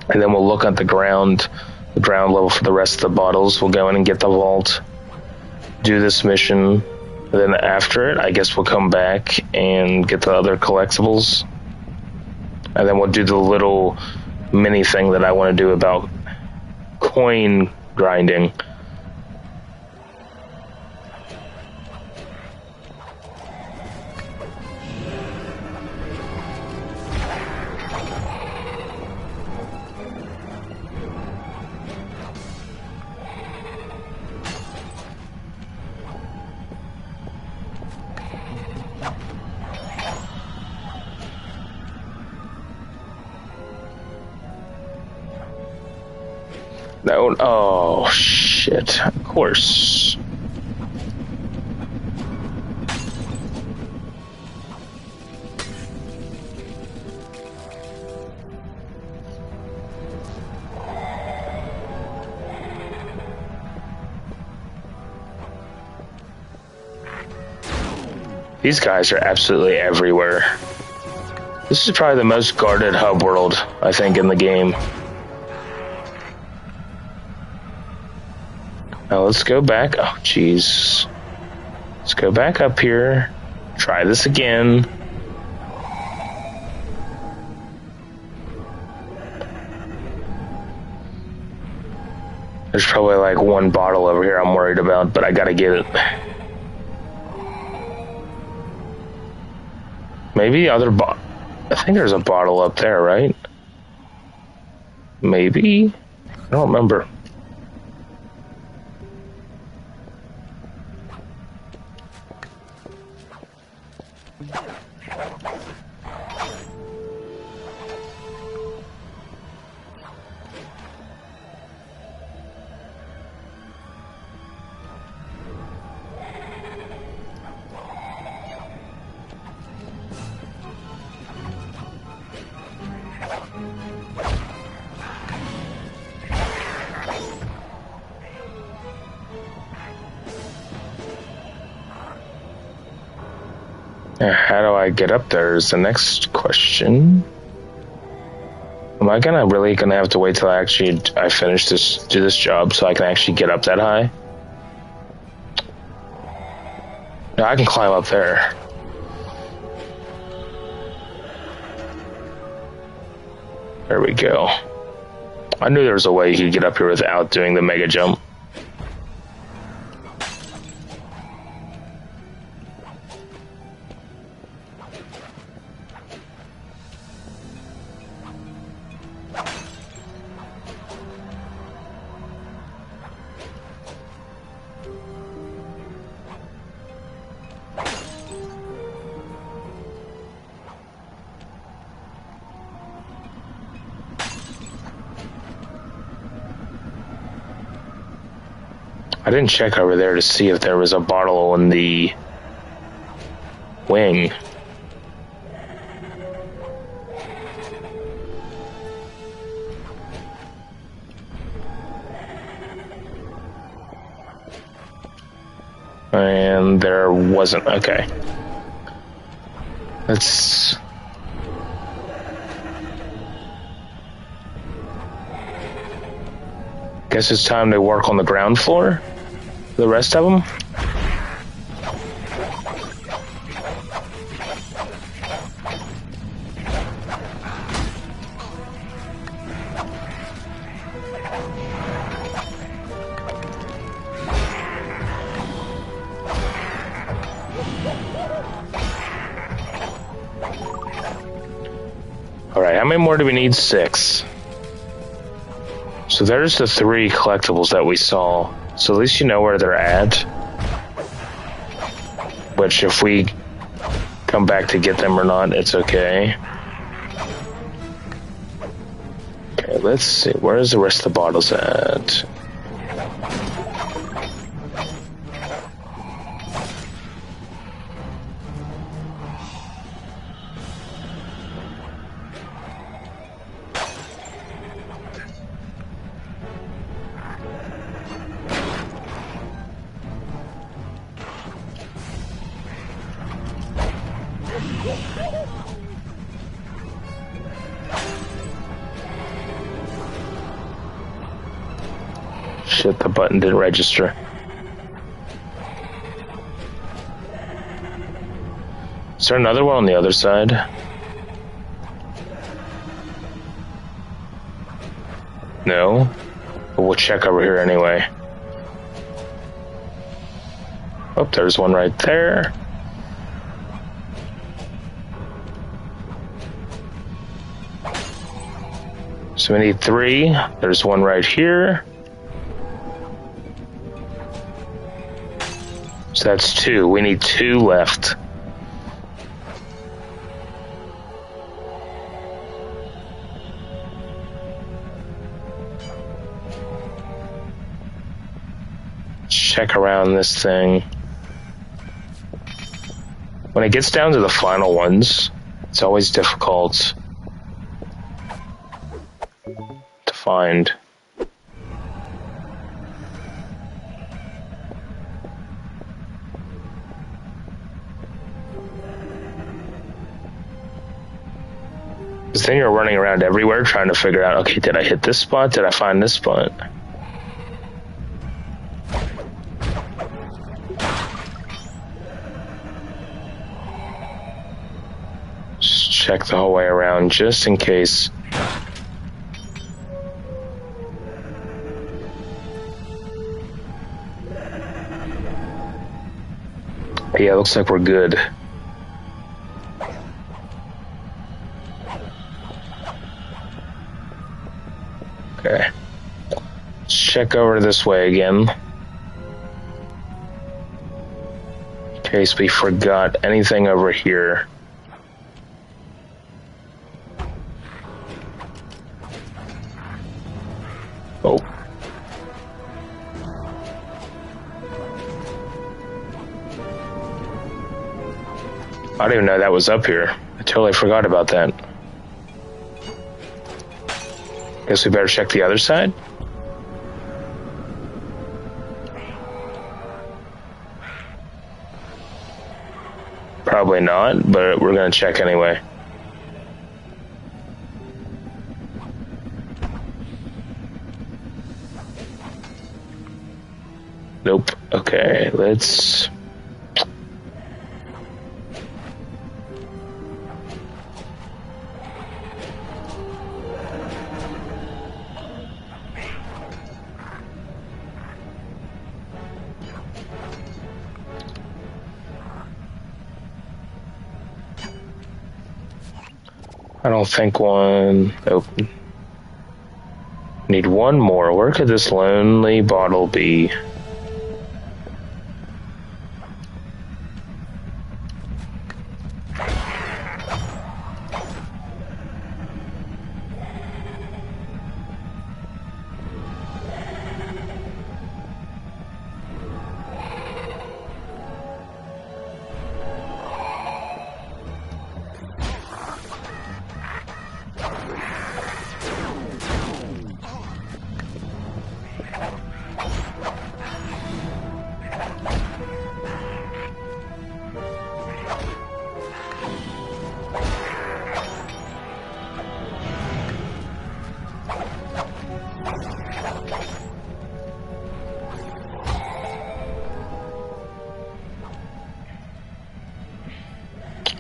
And then we'll look at the ground level for the rest of the bottles. We'll go in and get the vault, do this mission, and then after it, I guess we'll come back and get the other collectibles. And then we'll do the little mini thing that I want to do about coin grinding. No, oh shit, of course. These guys are absolutely everywhere. This is probably the most guarded hub world, I think, in the game. Now let's go back. Oh, jeez. Let's go back up here. Try this again. There's probably like one bottle over here I'm worried about, but I gotta get it. Maybe the other bottle. I think there's a bottle up there, right? Maybe? I don't remember. How do I get up there is the next question. Am I really gonna have to wait till I finish do this job so I can actually get up that high? No, I can climb up there. There we go. I knew there was a way you could get up here without doing the mega jump. I didn't check over there to see if there was a bottle in the wing. And there wasn't. Okay. Let's... Guess it's time to work on the ground floor. The rest of them. Alright, how many more do we need? 6. So there's the 3 collectibles that we saw. So at least you know where they're at. Which, if we come back to get them or not, it's okay. Okay, let's see. Where's the rest of the bottles at? Shit, the button didn't register. Is there another one on the other side? No? But we'll check over here anyway. Oh, there's one right there. So we need 3. There's one right here. So that's 2. We need 2 left. Check around this thing. When it gets down to the final ones, it's always difficult to find. Because then you're running around everywhere trying to figure out, okay, did I hit this spot? Did I find this spot? Just check the whole way around just in case. Yeah, looks like we're good. Okay. Let's check over this way again. In case we forgot anything over here. Oh. I didn't even know that was up here. I totally forgot about that. Guess we better check the other side. Probably not, but we're gonna check anyway. Nope. Okay, let's... I don't think one... Nope. Need one more. Where could this lonely bottle be?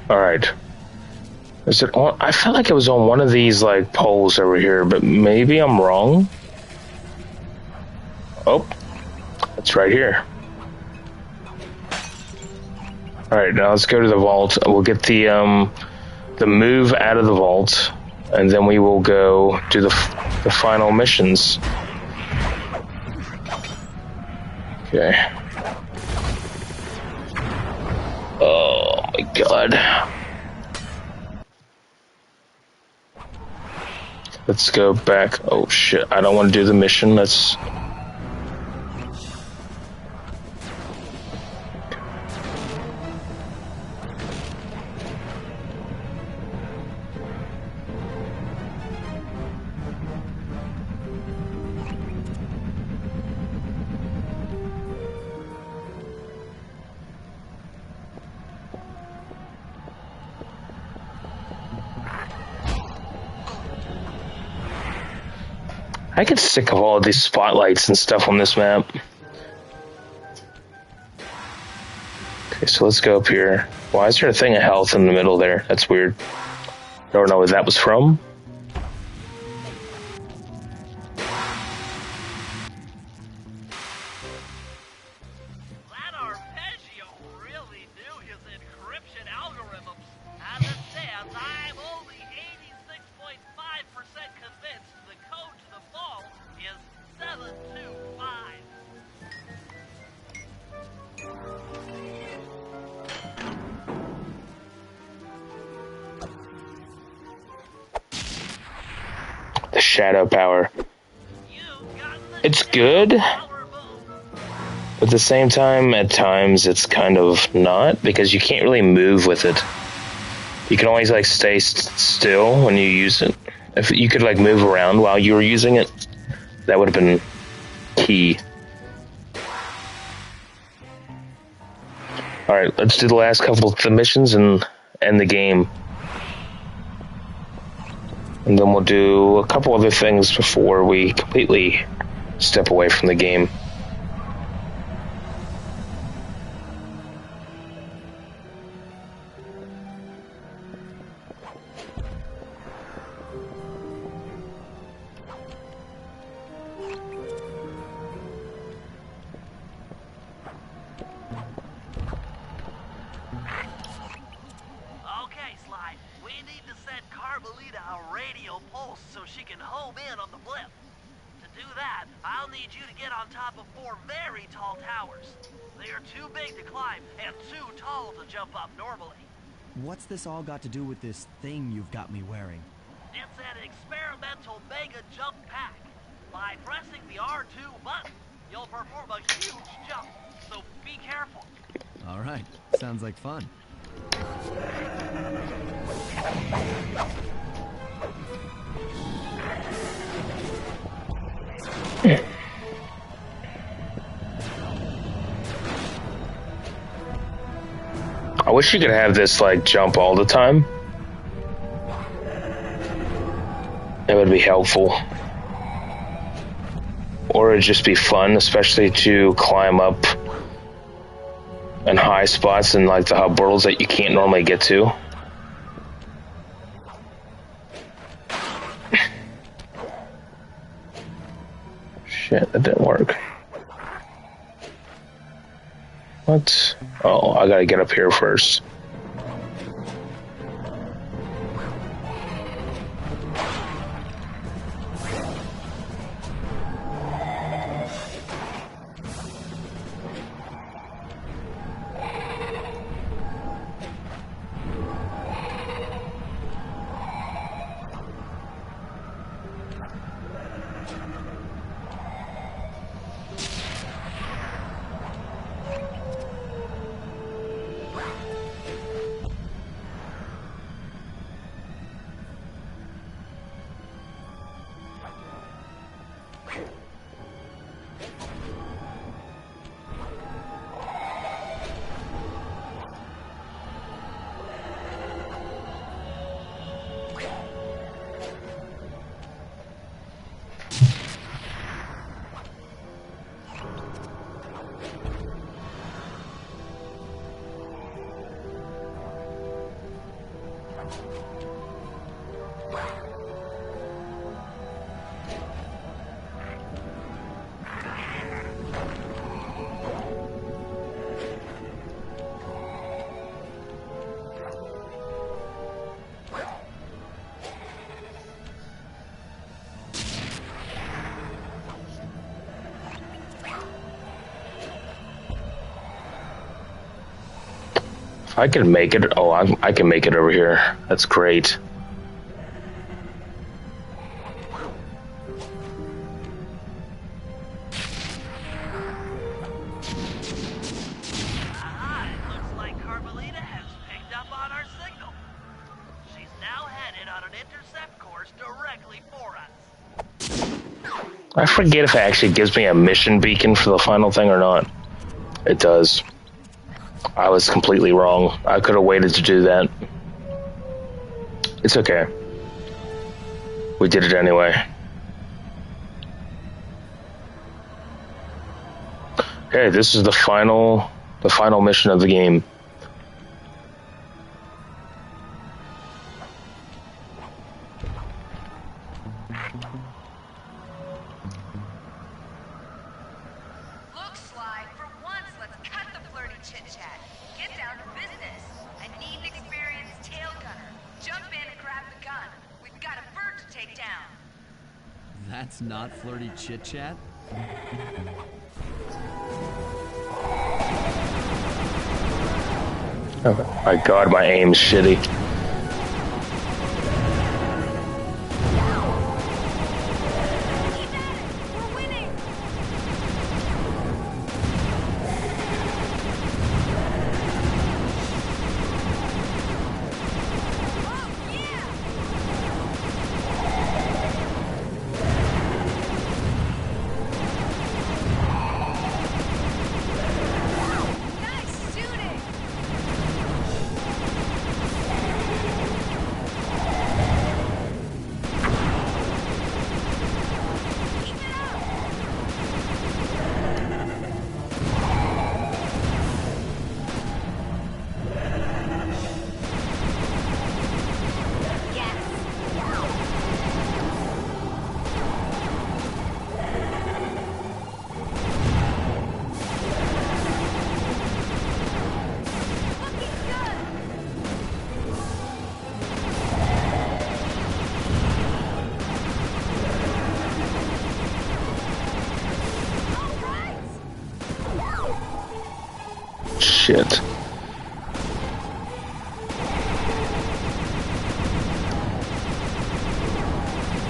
Alright. Is it on? I felt like it was on one of these, like, poles over here, but maybe I'm wrong? Oh. It's right here. Alright, now let's go to the vault. We'll get the move out of the vault, and then we will go do the final missions. Okay. Oh my god. Let's go back. Oh shit, I don't want to do the mission. Let's... I get sick of all of these spotlights and stuff on this map. Okay, so let's go up here. Why is there a thing of health in the middle there? That's weird. Don't know where that was from. That Arpeggio really knew his encryption algorithms. As it stands, I'm only 86.5% convinced the code to the vault is 725. The shadow power. You've got the It's good, power move. but at the same time, at times, it's kind of not, because you can't really move with it. You can always, like, stay still when you use it. If you could, like, move around while you were using it, that would have been key. Alright, let's do the last couple of the missions and end the game. And then we'll do a couple other things before we completely step away from the game. Okay, Sly. We need to send Carmelita a radio pulse so she can home in on the blip. To do that, I'll need you to get on top of 4 very tall towers. They are too big to climb and too tall to jump up normally. What's this all got to do with this thing you've got me wearing? It's an experimental mega jump pack. By pressing the R2 button, you'll perform a huge jump, so be careful. All right, sounds like fun. I wish you could have this, like, jump all the time. That would be helpful. Or it'd just be fun, especially to climb up in high spots in, like, the hub worlds that you can't normally get to. Shit, that didn't work. What? Oh, I gotta get up here first. If I can make it, oh, I can make it over here. That's great. Aha, it looks like Carmelita has picked up on our signal. She's now headed on an intercept course directly for us. I forget if it actually gives me a mission beacon for the final thing or not. It does. I was completely wrong. I could have waited to do that. It's okay. We did it anyway. Okay, this is the final mission of the game. Look, Sly, for once, let's cut the flirty chit-chat. Get down to business. I need an experienced tail gunner. Jump in and grab the gun. We've got a bird to take down. That's not flirty chit-chat? Oh my god, my aim's shitty. Keep at it! We're winning! Oh, yeah! Nice shooting! Keep it up! Looking good! All right! Shit.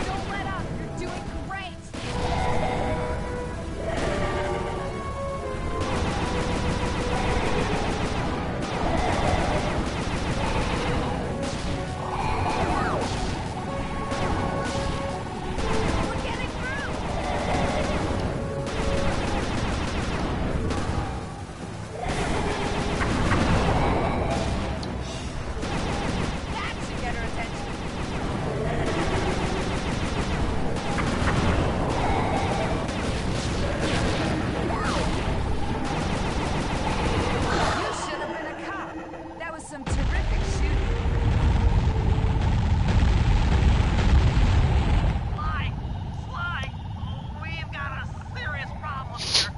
Don't let up! You're doing great! We're getting through! That should get her attention. You should have been a cop. That was some terrific shooting. Sly, we've got a serious problem here.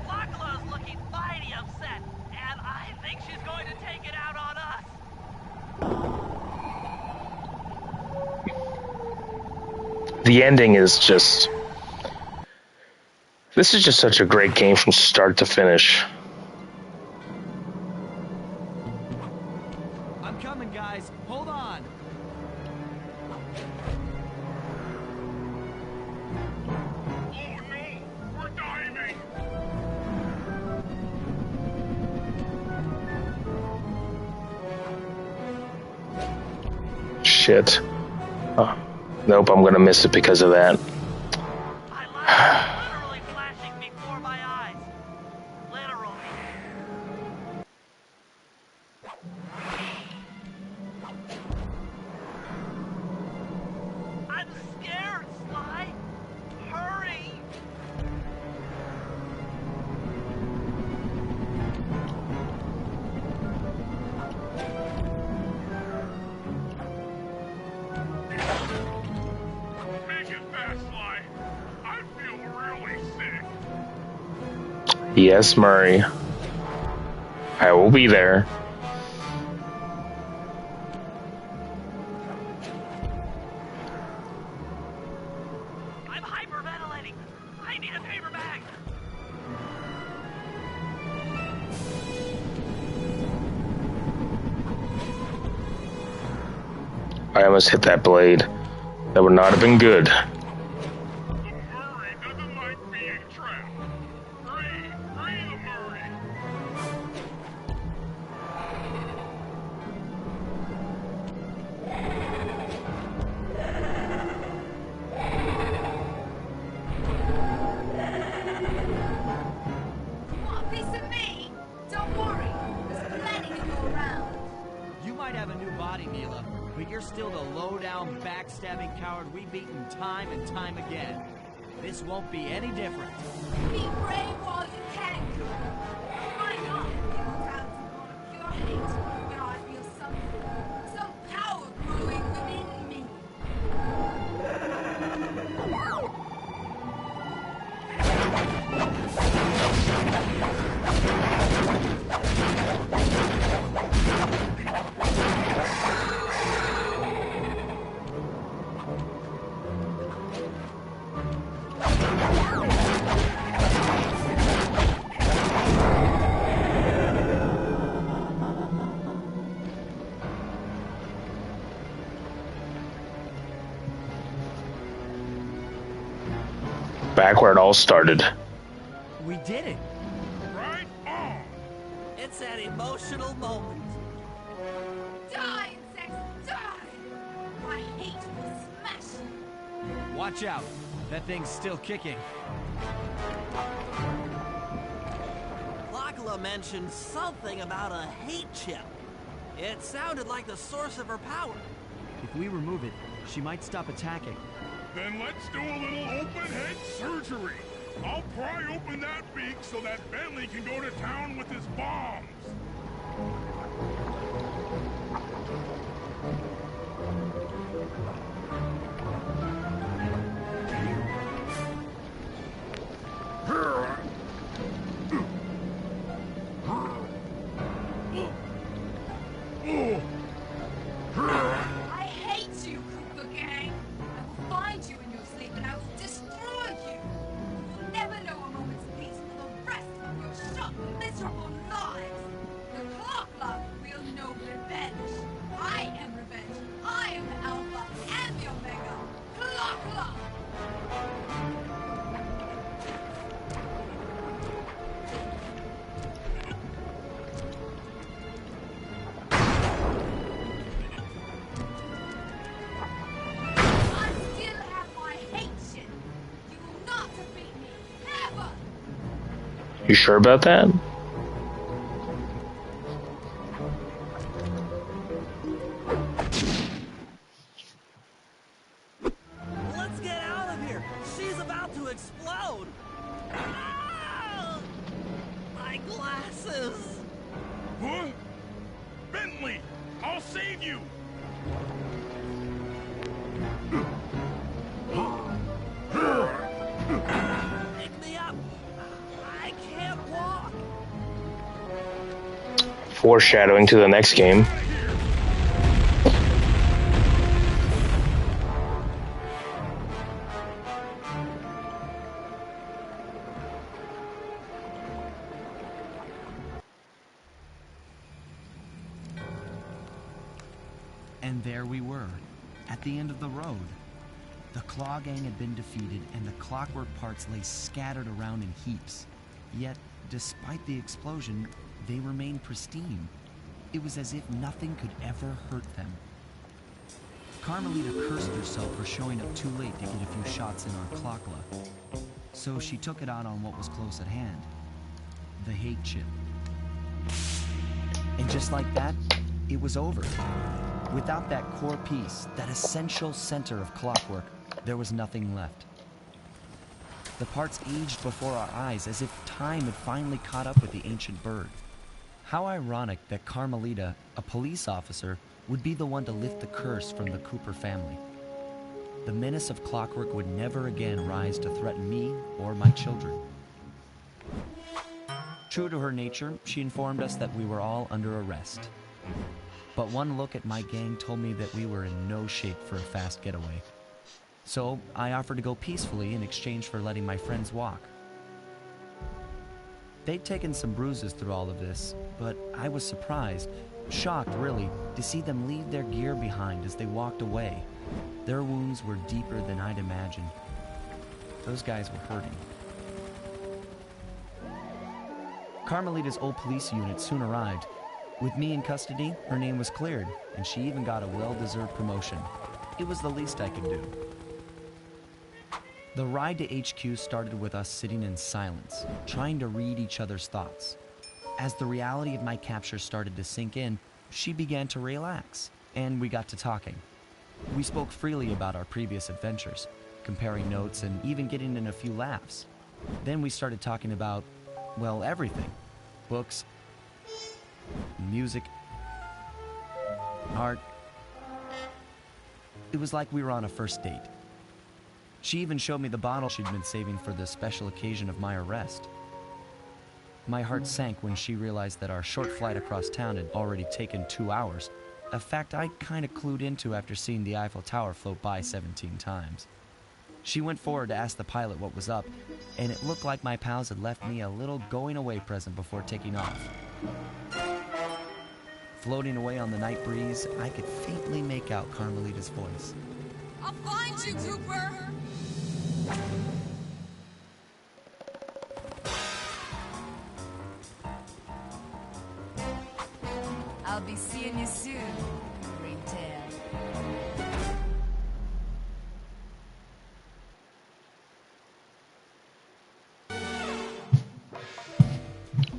Lachlan's looking mighty upset, and I think she's going to take it out on us. The ending is just... This is just such a great game from start to finish. I'm coming, guys. Hold on. Shit. Oh, nope, I'm gonna miss it because of that. My life is literally flashing before my eyes. Literally. I'm scared, Sly. Hurry. Yes, Murray. I will be there. I'm hyperventilating. I need a paper bag. I almost hit that blade. That would not have been good. Murray doesn't like being trapped. Free the Murray. Want a piece of me? Don't worry, there's plenty to go around. You might have a new body, Mila, but you're still the low-down, backstabbing coward we've beaten time and time again. This won't be any different. Be brave while you can, Cooper. Why not feel proud to want to pure hate when I feel some power growing within me? Back where it all started. We did it. Right on. It's an emotional moment. Die, insects, die! My hate will smash you. Watch out. That thing's still kicking. Lachla mentioned something about a hate chip. It sounded like the source of her power. If we remove it, she might stop attacking. Then let's do a little open head surgery. I'll pry open that beak so that Bentley can go to town with his bombs. I hate you, Cooper Gang. I will find you in your sleep and I will destroy you. You will never know a moment's peace for the rest of your short, miserable lives. The clock love will know revenge. I am revenge. I am the Alpha and the Omega. Clock love. I still have my hate shit. You will not defeat me. Never. You sure about that? Let's get out of here. She's about to explode. Ah! My glasses. What? Bentley, I'll save you. Pick me up. I can't walk. Foreshadowing to the next game. And there we were, at the end of the road. The Claw Gang had been defeated, and the clockwork parts lay scattered around in heaps. Yet, despite the explosion, they remained pristine. It was as if nothing could ever hurt them. Carmelita cursed herself for showing up too late to get a few shots in on Clockla. So she took it out on what was close at hand, the hate chip. And just like that, it was over. Without that core piece, that essential center of clockwork, there was nothing left. The parts aged before our eyes as if time had finally caught up with the ancient bird. How ironic that Carmelita, a police officer, would be the one to lift the curse from the Cooper family. The menace of clockwork would never again rise to threaten me or my children. True to her nature, she informed us that we were all under arrest. But one look at my gang told me that we were in no shape for a fast getaway. So I offered to go peacefully in exchange for letting my friends walk. They'd taken some bruises through all of this, but I was surprised, shocked really, to see them leave their gear behind as they walked away. Their wounds were deeper than I'd imagined. Those guys were hurting. Carmelita's old police unit soon arrived. With me in custody, her name was cleared, and she even got a well-deserved promotion. It was the least I could do. The ride to HQ started with us sitting in silence, trying to read each other's thoughts. As the reality of my capture started to sink in, she began to relax, and we got to talking. We spoke freely about our previous adventures, comparing notes and even getting in a few laughs. Then we started talking about, well, everything. Books, music, art. It was like we were on a first date. She even showed me the bottle she'd been saving for the special occasion of my arrest. My heart sank when she realized that our short flight across town had already taken 2 hours, a fact I kinda clued into after seeing the Eiffel Tower float by 17 times. She went forward to ask the pilot what was up, and it looked like my pals had left me a little going-away present before taking off. Floating away on the night breeze, I could faintly make out Carmelita's voice. I'll find you, Cooper! I'll be seeing you soon, Ringtail.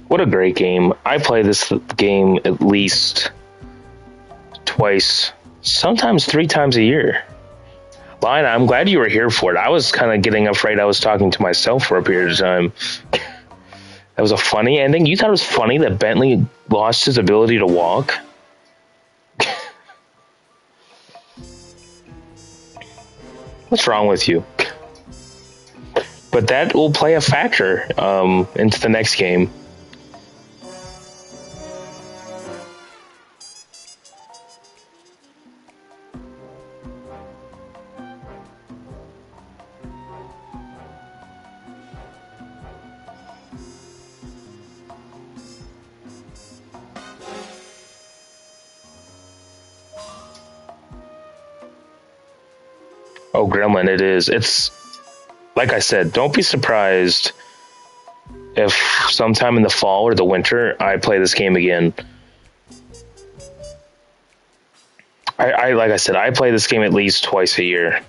What a great game. I play this game at least twice, sometimes 3 times a year. Lina, I'm glad you were here for it. I was kind of getting afraid I was talking to myself for a period of time. That was a funny ending. You thought it was funny that Bentley lost his ability to walk? What's wrong with you? But that will play a factor into the next game. Oh, Gremlin, it is. It's, like I said, don't be surprised if sometime in the fall or the winter I play this game again. Like I said, I play this game at least twice a year.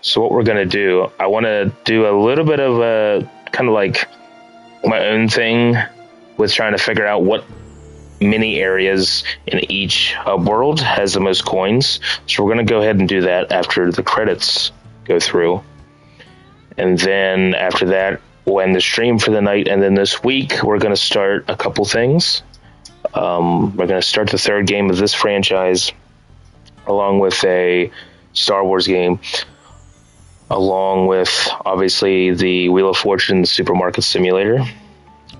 So what we're going to do, I want to do a little bit of a kind of like my own thing with trying to figure out what mini areas in each hub world has the most coins. So we're going to go ahead and do that after the credits go through. And then after that, we'll end the stream for the night. And then this week, we're going to start a couple things. We're going to start the 3rd game of this franchise, along with a Star Wars game, along with, obviously, the Wheel of Fortune Supermarket Simulator.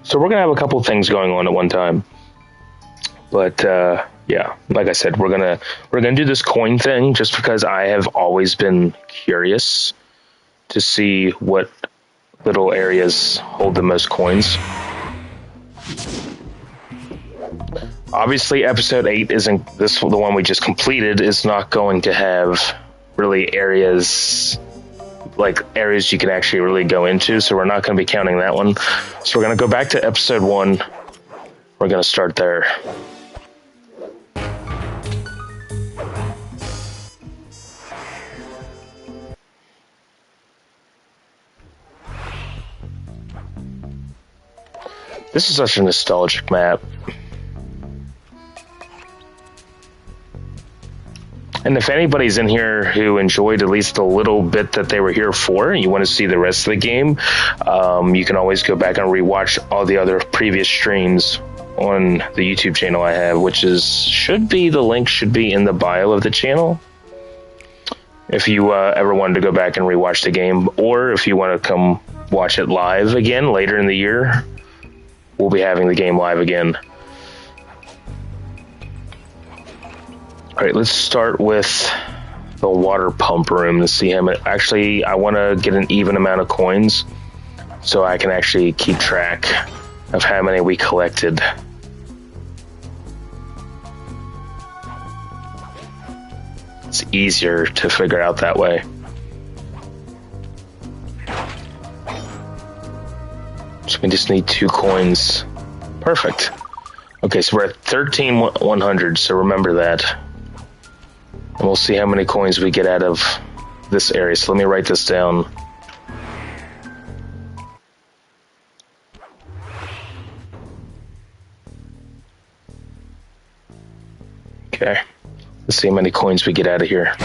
So we're going to have a couple things going on at one time. But, yeah, like I said, we're gonna do this coin thing just because I have always been curious to see what little areas hold the most coins. Obviously, episode 8 isn't this. The one we just completed is not going to have really areas you can actually really go into, so we're not going to be counting that one. So we're going to go back to episode 1. We're going to start there. This is such a nostalgic map. And if anybody's in here who enjoyed at least a little bit that they were here for, and you want to see the rest of the game, you can always go back and rewatch all the other previous streams on the YouTube channel I have, which is the link should be in the bio of the channel. If you ever wanted to go back and rewatch the game, or if you want to come watch it live again later in the year, we'll be having the game live again. All right, let's start with the water pump room to see him. Actually, I want to get an even amount of coins so I can actually keep track of how many we collected. It's easier to figure out that way. So we just need 2 coins. Perfect. Okay, so we're at 13,100, so remember that. And we'll see how many coins we get out of this area. So let me write this down. Okay. Let's see how many coins we get out of here.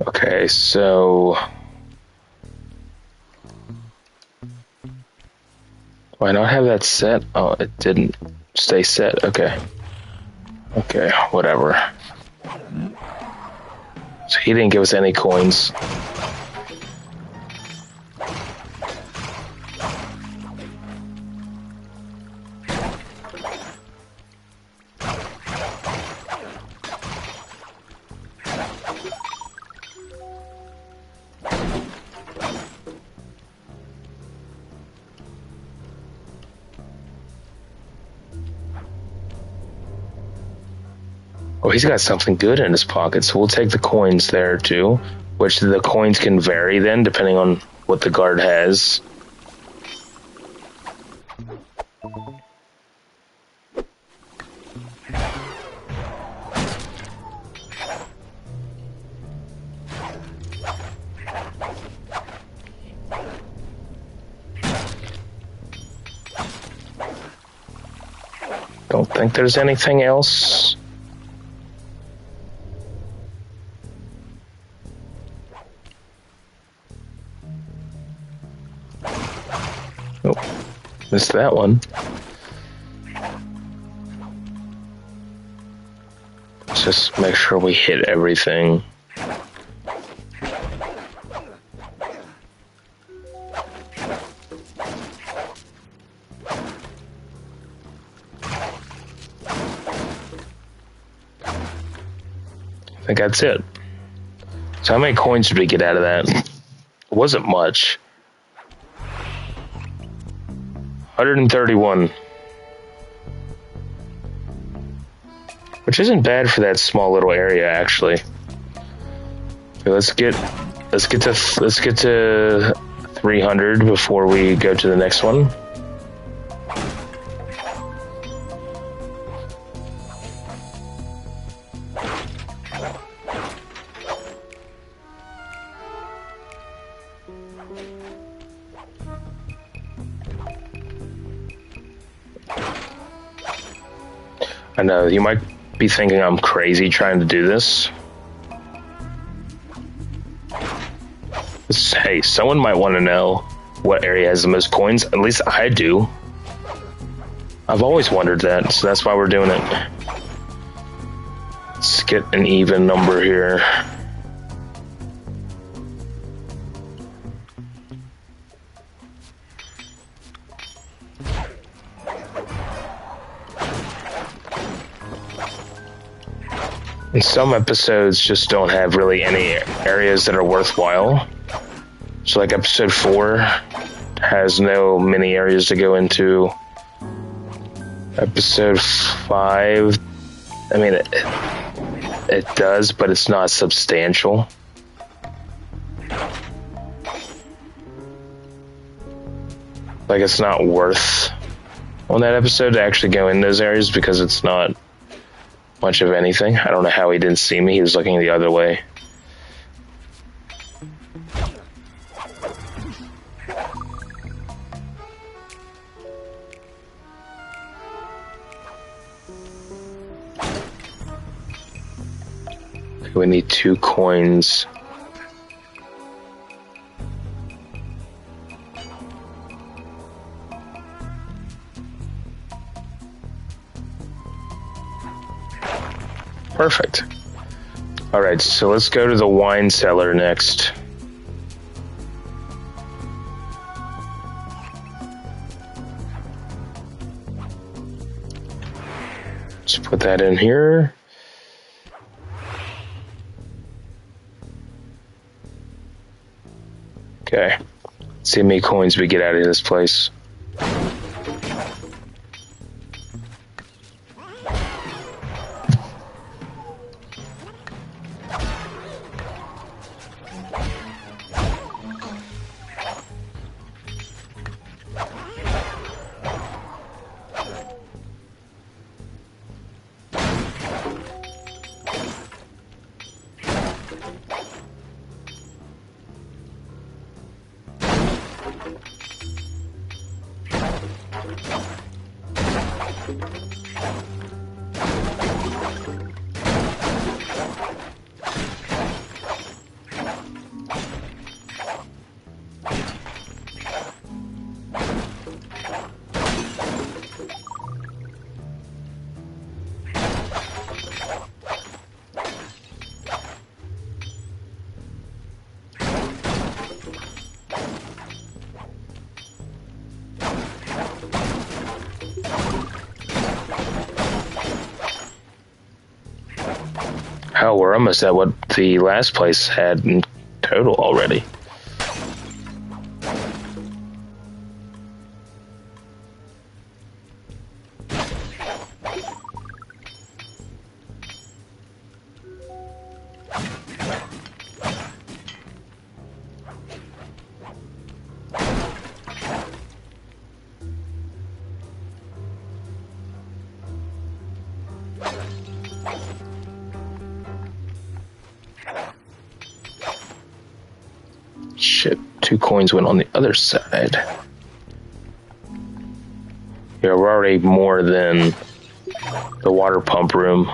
Okay, so do I not have that set? Oh, it didn't stay set. Okay. Okay, whatever. So he didn't give us any coins. Oh, he's got something good in his pocket, so we'll take the coins there too, which the coins can vary then depending on what the guard has. Don't think there's anything else. Oh, missed that one. Let's just make sure we hit everything. I think that's it. So how many coins did we get out of that? It wasn't much. 131. Which isn't bad for that small little area, actually. Okay, let's get to 300 before we go to the next one. I know, you might be thinking I'm crazy trying to do this. Hey, someone might want to know what area has the most coins. At least I do. I've always wondered that, so that's why we're doing it. Let's get an even number here. And some episodes just don't have really any areas that are worthwhile. So like episode 4 has no mini areas to go into. Episode 5, I mean, it does, but it's not substantial. Like, it's not worth on that episode to actually go in those areas because it's not much of anything. I don't know how he didn't see me. He was looking the other way. We need 2 coins. Perfect. Alright, so let's go to the wine cellar next. Let's put that in here. Okay. Let's see how many coins we get out of this place. Hell, we're almost at what the last place had in total already. Shit, 2 coins went on the other side. Yeah, we're already more than the water pump room.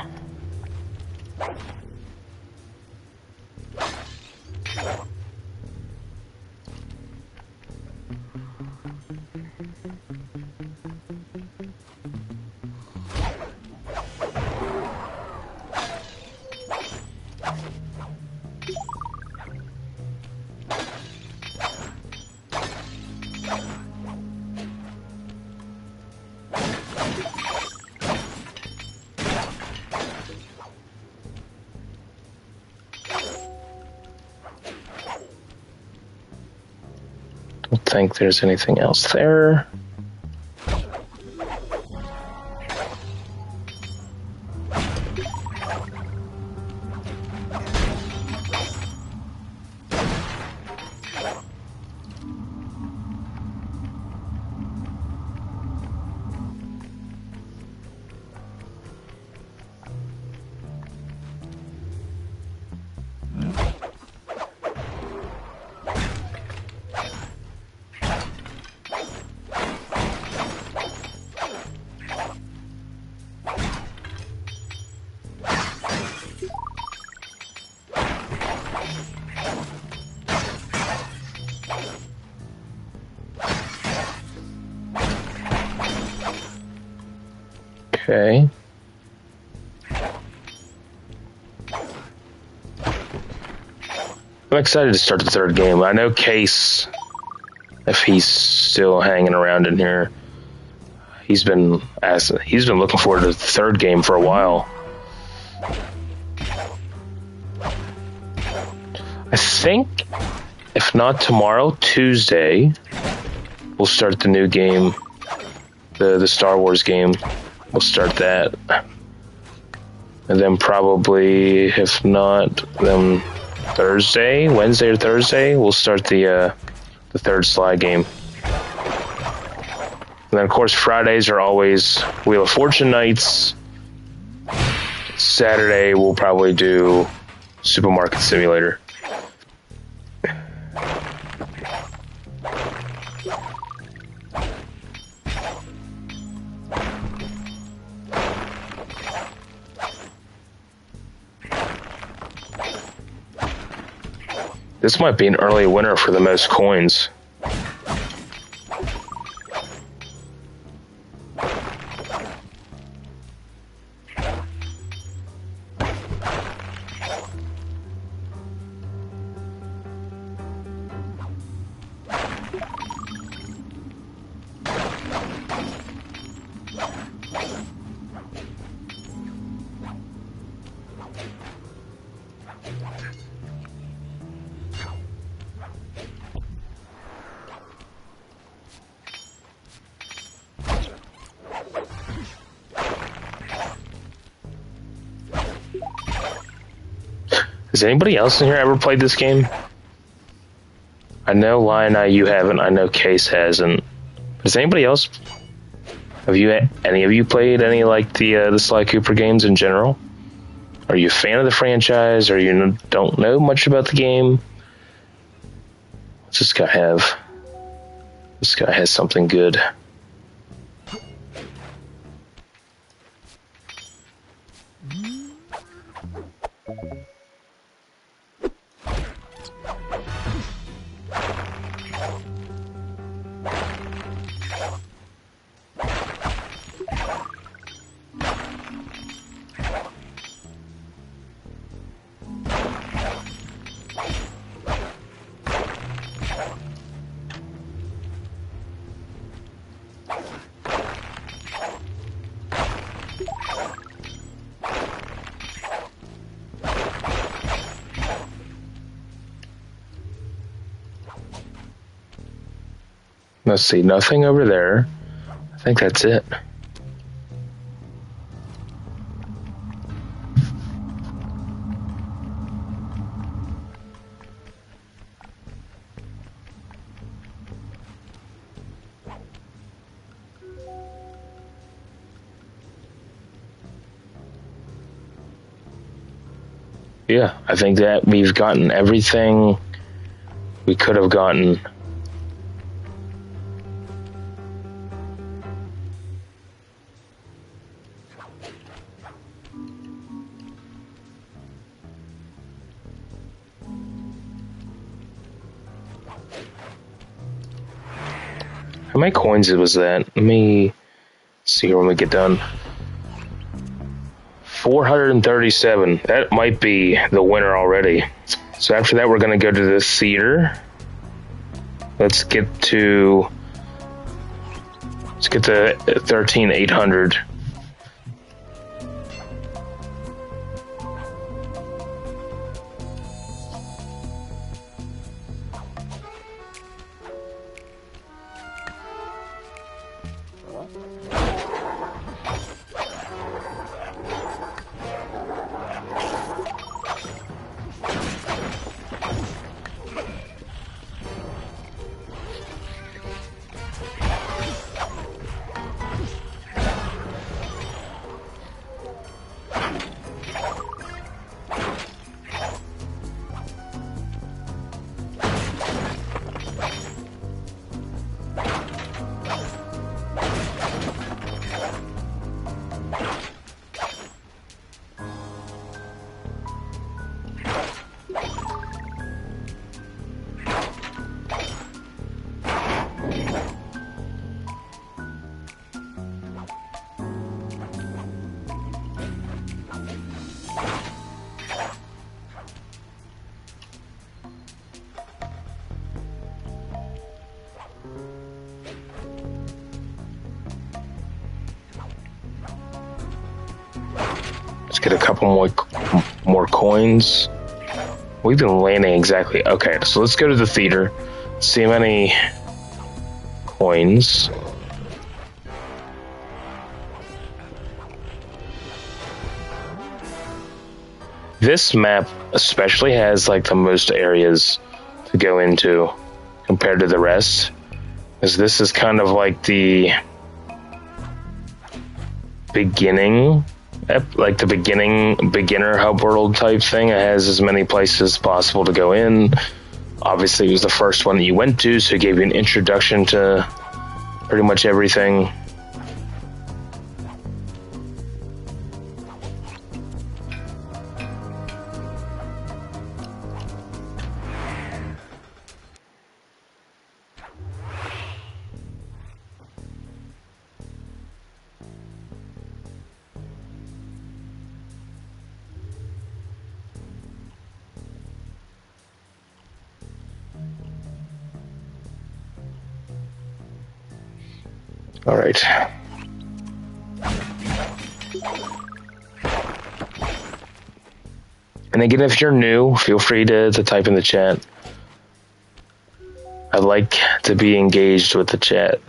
Don't think there's anything else there. Okay. I'm excited to start the 3rd game. I know Case, if he's still hanging around in here, he's been looking forward to the 3rd game for a while. I think, if not tomorrow, Tuesday, we'll start the new game. The Star Wars game. We'll start that. And then probably, if not, then Wednesday or Thursday, we'll start the third Sly game. And then, of course, Fridays are always Wheel of Fortune nights. Saturday, we'll probably do Supermarket Simulator. This might be an early winner for the most coins. Has anybody else in here ever played this game? I know Lion you haven't. I know Case hasn't. Has anybody else? Any of you played any like the Sly Cooper games in general? Are you a fan of the franchise, or you don't know much about the game? What's this guy have? This guy has something good. Let's see, nothing over there. I think that's it. Yeah, I think that we've gotten everything we could have gotten. How many coins was that? Let me see here when we get done. 437. That might be the winner already. So after that, we're going to go to the theater. Let's get to 13,800. Let's get a couple more coins. We've been landing exactly... Okay, so let's go to the theater. See how many coins. This map especially has like the most areas to go into compared to the rest. Because this is kind of like the beginning, like the beginner hub world type thing. It has as many places as possible to go in. Obviously, it was the first one that you went to, so it gave you an introduction to pretty much everything. All right. And again, if you're new, feel free to type in the chat. I like to be engaged with the chat.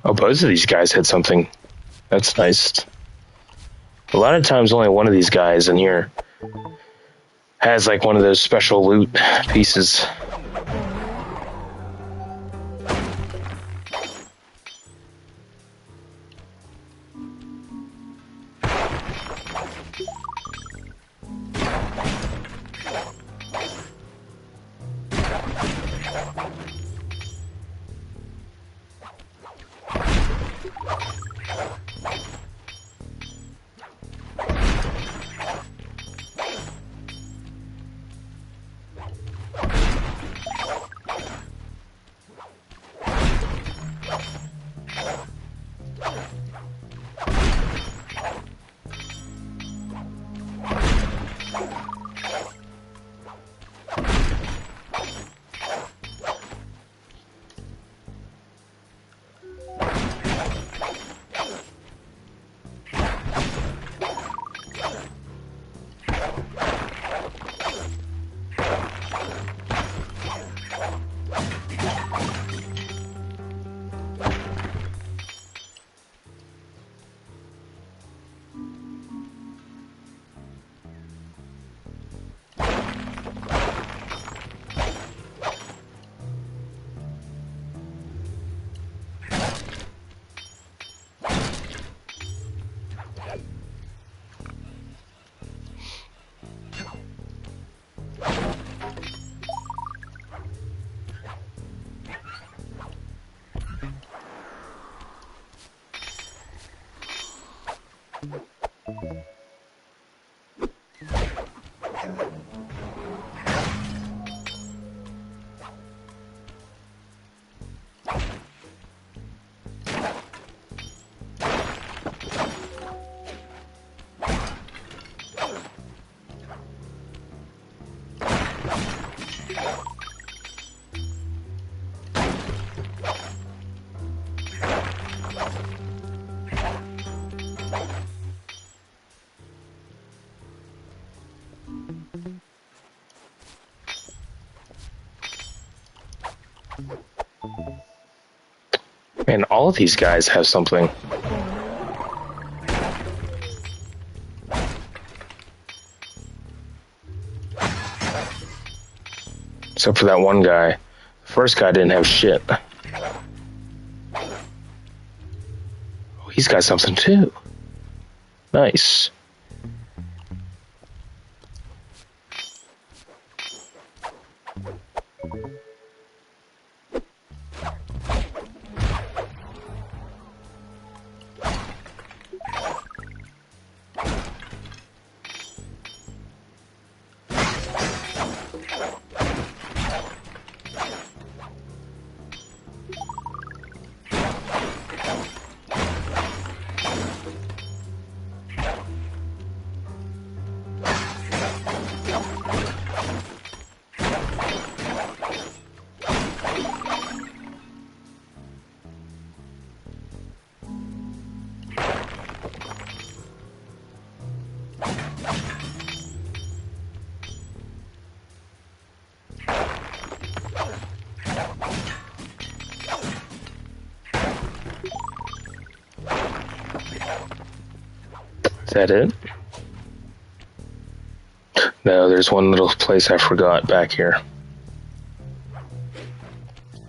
Oh, both of these guys had something. That's nice. A lot of times only one of these guys in here has like one of those special loot pieces. Man, all of these guys have something. Except for that one guy. The first guy didn't have shit. Oh, he's got something too. Nice. Is that it? No, there's one little place I forgot back here.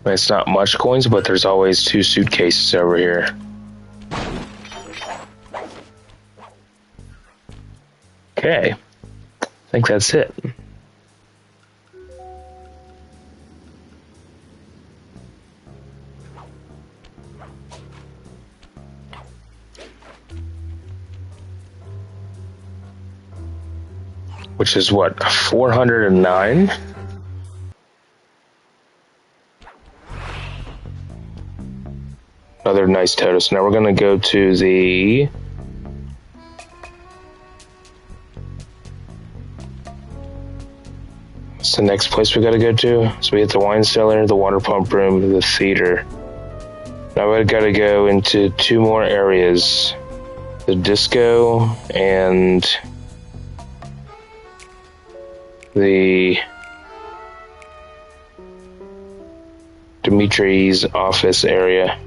It's not much coins, but there's always 2 suitcases over here. Okay. I think that's it. Which is what, 409? Another nice total. So now we're going to go to the... What's the next place we got to go to? So we hit the wine cellar, the water pump room, the theater. Now we've got to go into 2 more areas. The disco and... the Dimitri's office area.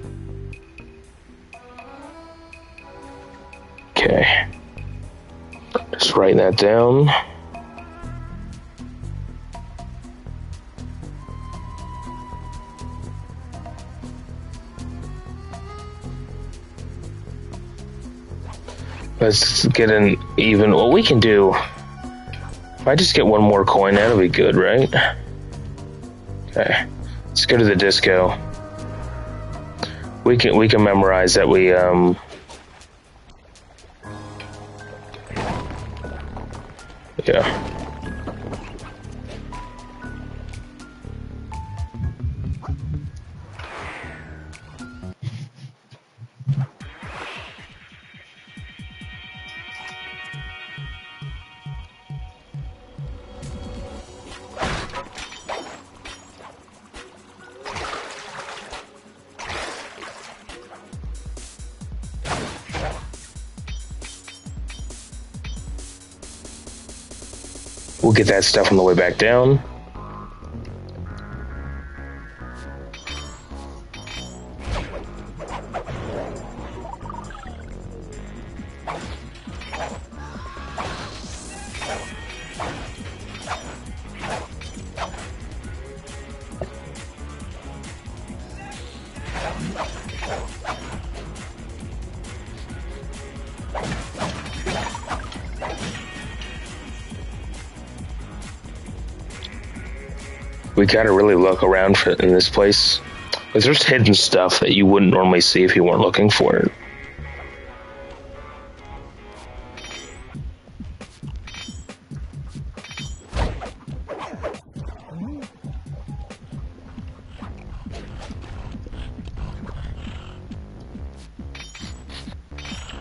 Okay. Just writing that down. Let's get an even... What we can do... If I just get 1 more coin, that'll be good, right? Okay. Let's go to the disco. We can memorize that we yeah. We'll get that stuff on the way back down. We gotta really look around in this place, because there's hidden stuff that you wouldn't normally see if you weren't looking for it.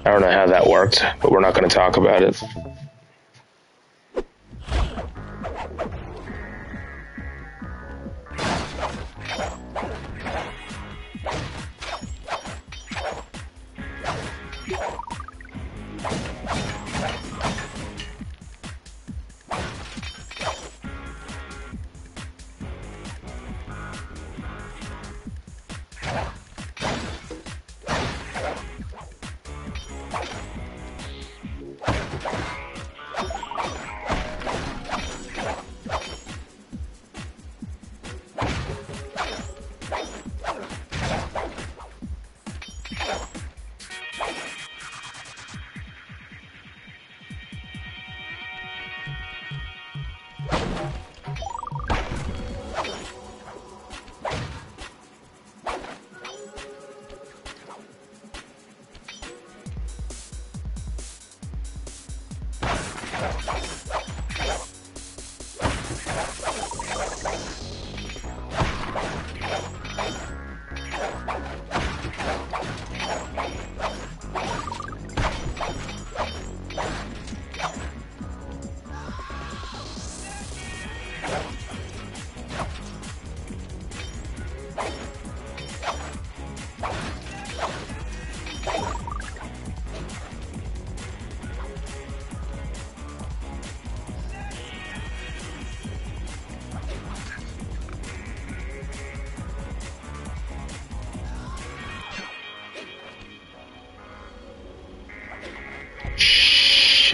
I don't know how that worked, but we're not going to talk about it.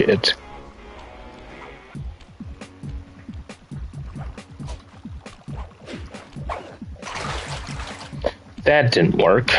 shit. That didn't work.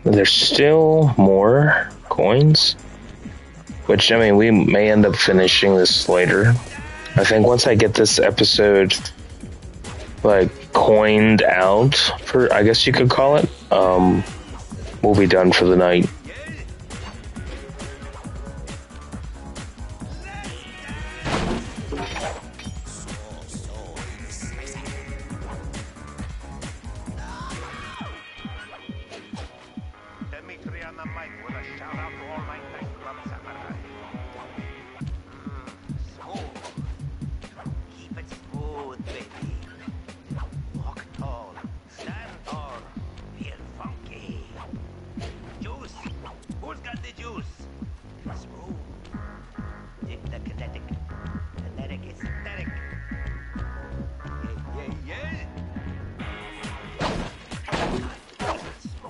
There's still more coins, which, I mean, we may end up finishing this later. I think once I get this episode, like, coined out, for, I guess you could call it, we'll be done for the night.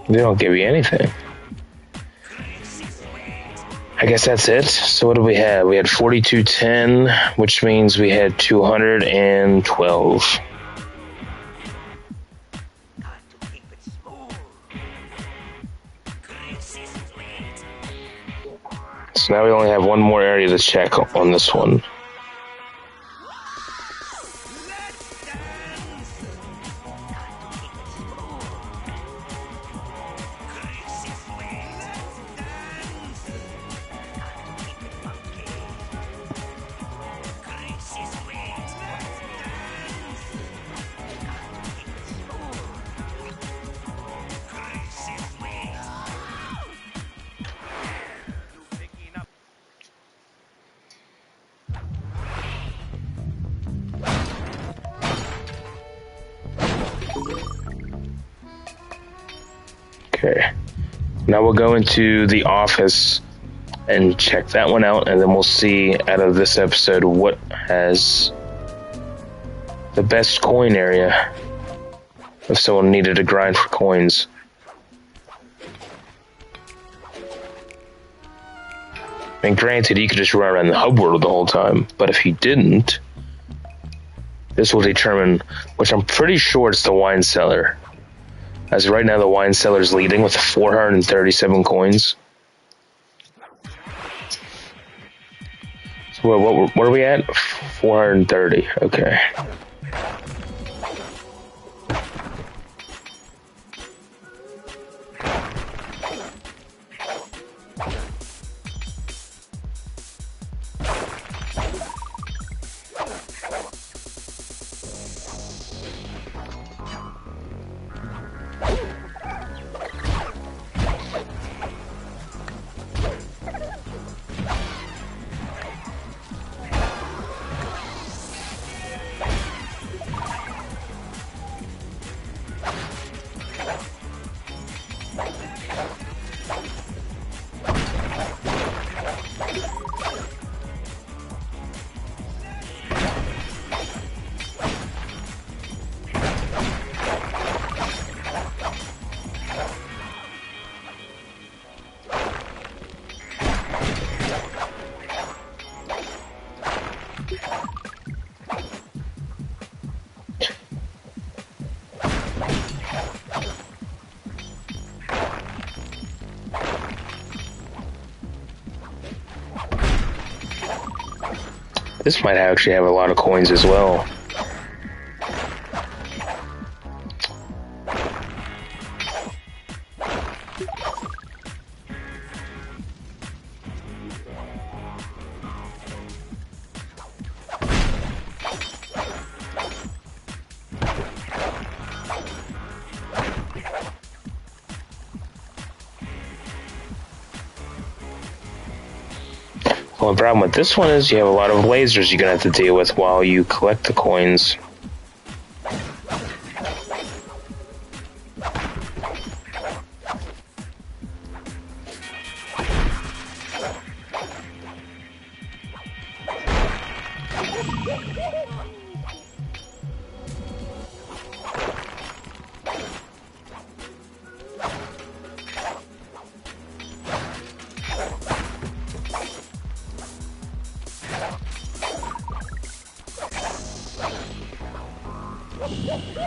They don't give you anything. I guess that's it. So what did we have? We had 4210, which means we had 212. So now we only have one more area to check on this one. Okay, now we'll go into the office and check that one out, and then we'll see out of this episode what has the best coin area if someone needed to grind for coins. And granted, you could just run around the hub world the whole time, but if he didn't, this will determine, which I'm pretty sure it's the wine cellar. As of right now, the wine cellar is leading with 437 coins. So what are we at? 430. Okay. This might actually have a lot of coins as well. Well, the problem with this one is you have a lot of lasers you're going to have to deal with while you collect the coins.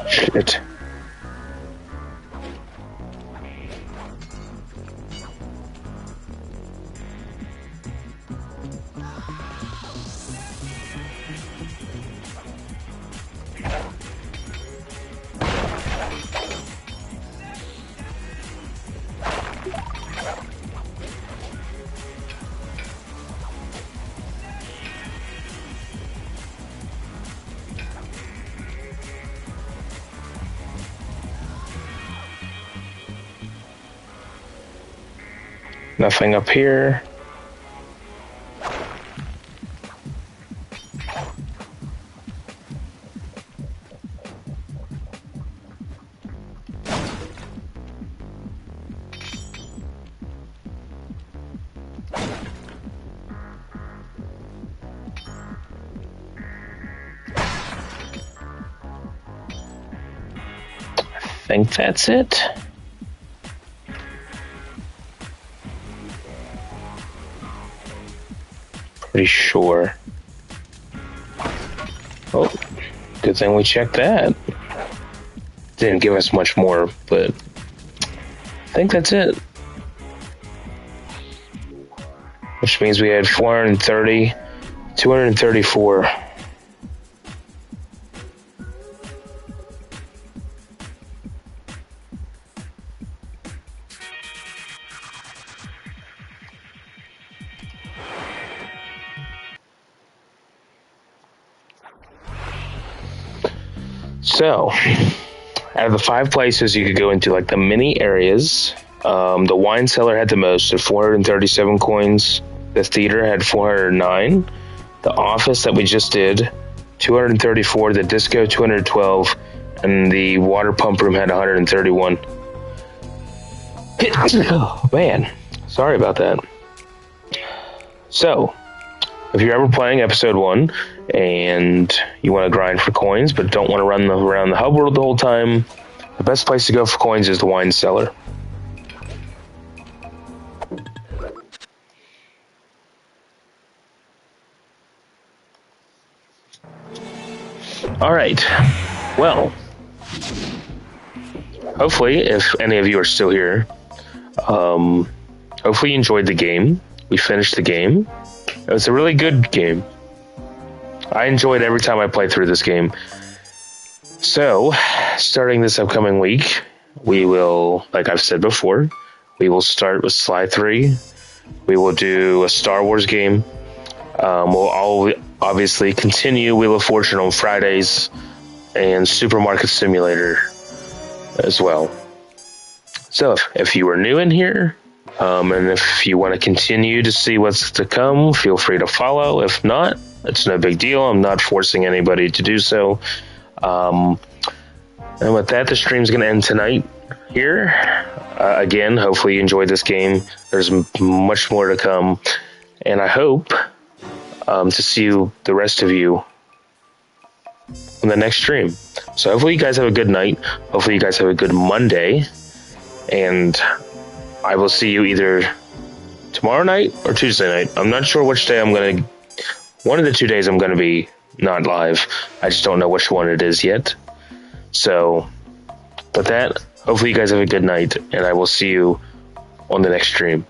Shit. Nothing up here. I think that's it. Pretty sure. Oh, good thing we checked that. Didn't give us much more, but I think that's it. Which means we had 430, 234. So, out of the 5 places you could go into, like the mini areas, the wine cellar had the most at 437 coins. The theater had 409. The office that we just did, 234. The disco, 212. And the water pump room had 131. Oh, man. Sorry about that. So, if you're ever playing episode 1 and you want to grind for coins but don't want to run around the hub world the whole time, the best place to go for coins is the wine cellar. Alright, well, hopefully, if any of you are still here, hopefully you enjoyed the game. We finished the game. It was a really good game. I enjoyed every time I played through this game. So, starting this upcoming week, we will, like I've said before, we will start with Sly 3. We will do a Star Wars game. We'll all obviously continue Wheel of Fortune on Fridays and Supermarket Simulator as well. So, if you are new in here, and if you want to continue to see what's to come, feel free to follow. If not, it's no big deal. I'm not forcing anybody to do so. And with that, the stream's going to end tonight here. Again, hopefully you enjoyed this game. There's much more to come. And I hope to see you, the rest of you, on the next stream. So hopefully you guys have a good night. Hopefully you guys have a good Monday. And I will see you either tomorrow night or Tuesday night. I'm not sure which day I'm going to... One of the 2 days I'm going to be not live. I just don't know which one it is yet. So, with that, hopefully you guys have a good night, and I will see you on the next stream.